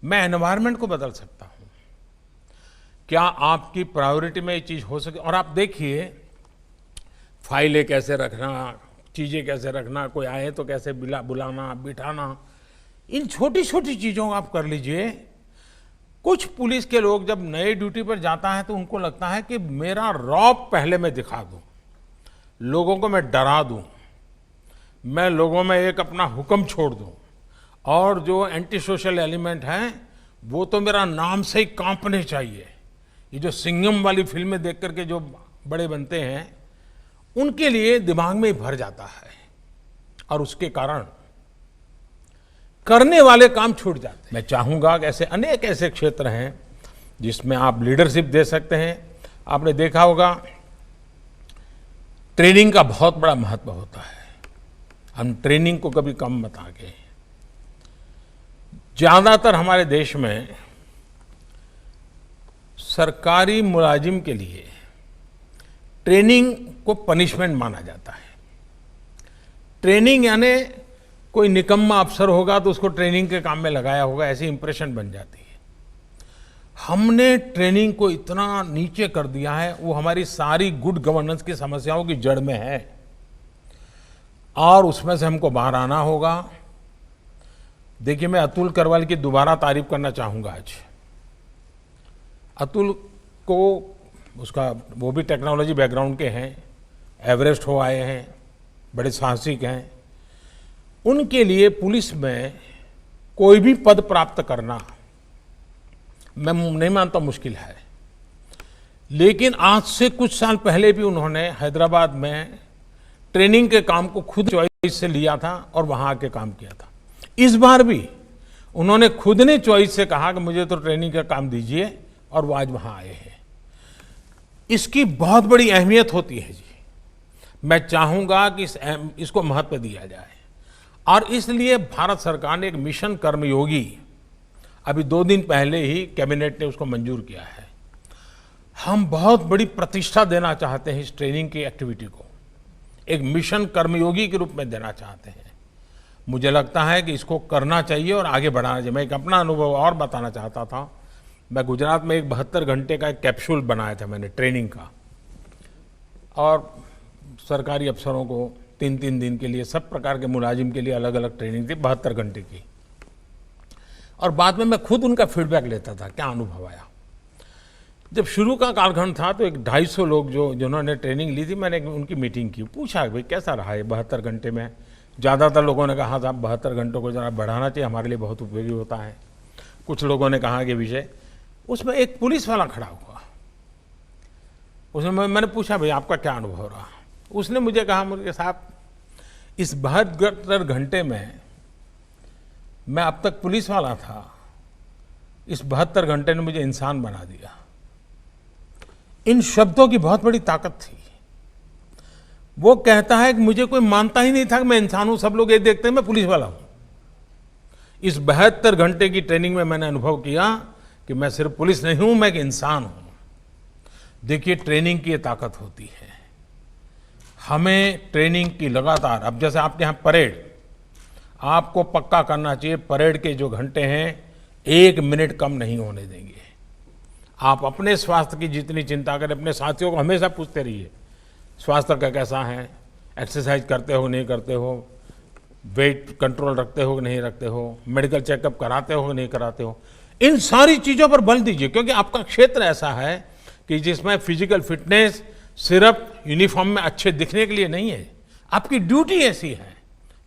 मैं एनवायरनमेंट को बदल सकता हूं। क्या आपकी प्रायोरिटी में ये चीज हो सके? और आप देखिए फाइलें कैसे रखना, चीजें कैसे रखना, कोई आए तो कैसे बुलाना, बिठाना, इन छोटी छोटी चीजों को आप कर लीजिए। कुछ पुलिस के लोग जब नए ड्यूटी पर जाता है तो उनको लगता है कि मेरा रौब पहले मैं दिखा दूं, लोगों को मैं डरा दूं, मैं लोगों में एक अपना हुक्म छोड़ दूं, और जो एंटी सोशल एलिमेंट हैं वो तो मेरा नाम से ही कांपने चाहिए। ये जो सिंघम वाली फिल्में देख करके जो बड़े बनते हैं, उनके लिए दिमाग में ही भर जाता है, और उसके कारण करने वाले काम छूट जाते हैं। मैं चाहूंगा कि ऐसे अनेक ऐसे क्षेत्र हैं जिसमें आप लीडरशिप दे सकते हैं। आपने देखा होगा ट्रेनिंग का बहुत बड़ा महत्व होता है। हम ट्रेनिंग को कभी कम मत आगे। ज्यादातर हमारे देश में सरकारी मुलाजिम के लिए ट्रेनिंग को पनिशमेंट माना जाता है। ट्रेनिंग यानी कोई निकम्मा अफसर होगा तो उसको ट्रेनिंग के काम में लगाया होगा, ऐसी इंप्रेशन बन जाती है। हमने ट्रेनिंग को इतना नीचे कर दिया है, वो हमारी सारी गुड गवर्नेंस की समस्याओं की जड़ में है और उसमें से हमको बाहर आना होगा। देखिए, मैं अतुल करवाल की दोबारा तारीफ करना चाहूंगा आज। अतुल को उसका वो भी टेक्नोलॉजी बैकग्राउंड के हैं, एवरेस्ट हो आए हैं, बड़े साहसिक हैं। उनके लिए पुलिस में कोई भी पद प्राप्त करना मैं नहीं मानता मुश्किल है, लेकिन आज से कुछ साल पहले भी उन्होंने हैदराबाद में ट्रेनिंग के काम को खुद चॉइस से लिया था और वहां आके काम किया था। इस बार भी उन्होंने खुद ने चॉइस से कहा कि मुझे तो ट्रेनिंग का काम दीजिए, और वो आज वहां आए हैं। इसकी बहुत बड़ी अहमियत होती है जी। मैं चाहूंगा कि इसको महत्व दिया जाए, और इसलिए भारत सरकार ने एक मिशन कर्मयोगी अभी 2 दिन पहले ही कैबिनेट ने उसको मंजूर किया है। हम बहुत बड़ी प्रतिष्ठा देना चाहते हैं इस ट्रेनिंग की एक्टिविटी को, एक मिशन कर्मयोगी के रूप में देना चाहते हैं। मुझे लगता है कि इसको करना चाहिए और आगे बढ़ाना चाहिए। मैं एक अपना अनुभव और बताना चाहता था। मैं गुजरात में एक 72 घंटे का एक कैप्सूल बनाया था मैंने ट्रेनिंग का, और सरकारी अफसरों को 3-3 दिन के लिए, सब प्रकार के मुलाजिम के लिए अलग अलग ट्रेनिंग थी 72 घंटे की। और बाद में मैं खुद उनका फीडबैक लेता था, क्या अनुभव आया। जब शुरू का कालखंड था तो एक 250 लोग जिन्होंने ट्रेनिंग ली थी, मैंने उनकी मीटिंग की, पूछा भाई कैसा रहा है 72 घंटे में। ज़्यादातर लोगों ने कहा था 72 घंटों को जरा बढ़ाना चाहिए, हमारे लिए बहुत उपयोगी होता है। कुछ लोगों ने कहा कि विषय, उसमें एक पुलिस वाला खड़ा हुआ, उसने मैंने पूछा भाई आपका क्या अनुभव रहा। उसने मुझे कहा, मुझे साहब इस 72 घंटे में मैं अब तक पुलिस वाला था, इस 72 घंटे ने मुझे इंसान बना दिया। इन शब्दों की बहुत बड़ी ताकत थी। वो कहता है कि मुझे कोई मानता ही नहीं था कि मैं इंसान हूं, सब लोग ये देखते हैं मैं पुलिस वाला हूं। इस 72 घंटे की ट्रेनिंग में मैंने अनुभव किया कि मैं सिर्फ पुलिस नहीं हूं, मैं एक इंसान हूं। देखिए, ट्रेनिंग की ये ताकत होती है। हमें ट्रेनिंग की लगातार, अब जैसे आपके यहाँ परेड, आपको पक्का करना चाहिए परेड के जो घंटे हैं 1 मिनट कम नहीं होने देंगे। आप अपने स्वास्थ्य की जितनी चिंता करें, अपने साथियों को हमेशा पूछते रहिए स्वास्थ्य का कैसा है, एक्सरसाइज करते हो नहीं करते हो, वेट कंट्रोल रखते हो कि नहीं रखते हो, मेडिकल चेकअप कराते हो कि नहीं कराते हो। इन सारी चीज़ों पर बल दीजिए, क्योंकि आपका क्षेत्र ऐसा है कि जिसमें फिजिकल फिटनेस सिर्फ यूनिफॉर्म में अच्छे दिखने के लिए नहीं है। आपकी ड्यूटी ऐसी है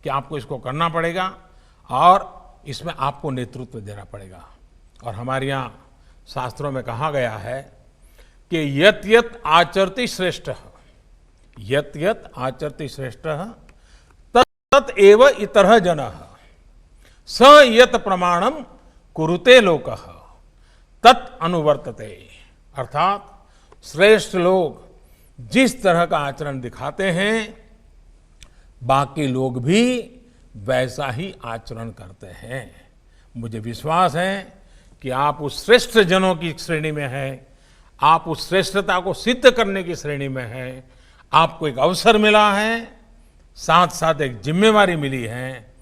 कि आपको इसको करना पड़ेगा और इसमें आपको नेतृत्व देना पड़ेगा। और हमारे यहाँ शास्त्रों में कहा गया है कि यत यत आचरति श्रेष्ठ, यत यत आचरति श्रेष्ठ तत एव इतरः जनः स यत प्रमाणम कुरुते लोकः तत् अनुवर्तते। अर्थात श्रेष्ठ लोग जिस तरह का आचरण दिखाते हैं, बाकी लोग भी वैसा ही आचरण करते हैं। मुझे विश्वास है कि आप उस श्रेष्ठ जनों की श्रेणी में हैं, आप उस श्रेष्ठता को सिद्ध करने की श्रेणी में हैं। आपको एक अवसर मिला है, साथ साथ एक जिम्मेवारी मिली है,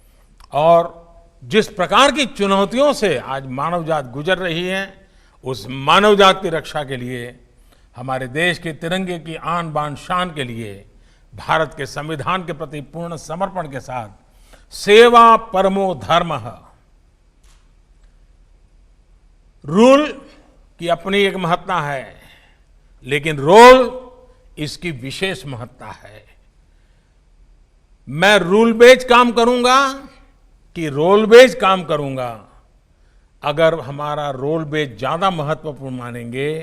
और जिस प्रकार की चुनौतियों से आज मानवजात गुजर रही है, उस मानवजात की रक्षा के लिए, हमारे देश के तिरंगे की आन बान शान के लिए, भारत के संविधान के प्रति पूर्ण समर्पण के साथ सेवा परमो धर्मः। रूल की अपनी एक महत्ता है, लेकिन रोल इसकी विशेष महत्ता है। मैं रूल बेस्ड काम करूंगा कि रोल बेस्ड काम करूंगा। अगर हमारा रोल बेस्ड ज्यादा महत्वपूर्ण मानेंगे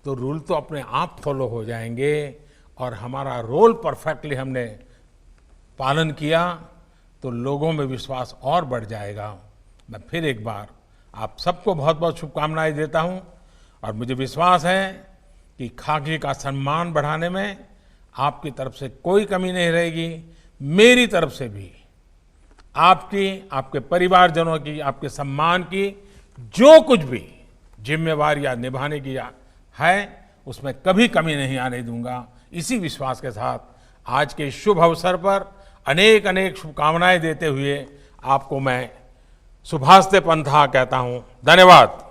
तो रूल तो अपने आप फॉलो हो जाएंगे, और हमारा रोल परफेक्टली हमने पालन किया तो लोगों में विश्वास और बढ़ जाएगा। मैं फिर एक बार आप सबको बहुत बहुत शुभकामनाएं देता हूं, और मुझे विश्वास है कि खाकी का सम्मान बढ़ाने में आपकी तरफ से कोई कमी नहीं रहेगी, मेरी तरफ से भी आपकी, आपके परिवारजनों की, आपके सम्मान की जो कुछ भी जिम्मेवारियां निभाने की है उसमें कभी कमी नहीं आने दूंगा। इसी विश्वास के साथ आज के शुभ अवसर पर अनेक अनेक शुभकामनाएं देते हुए आपको मैं शुभास्ते पंथा कहता हूं। धन्यवाद।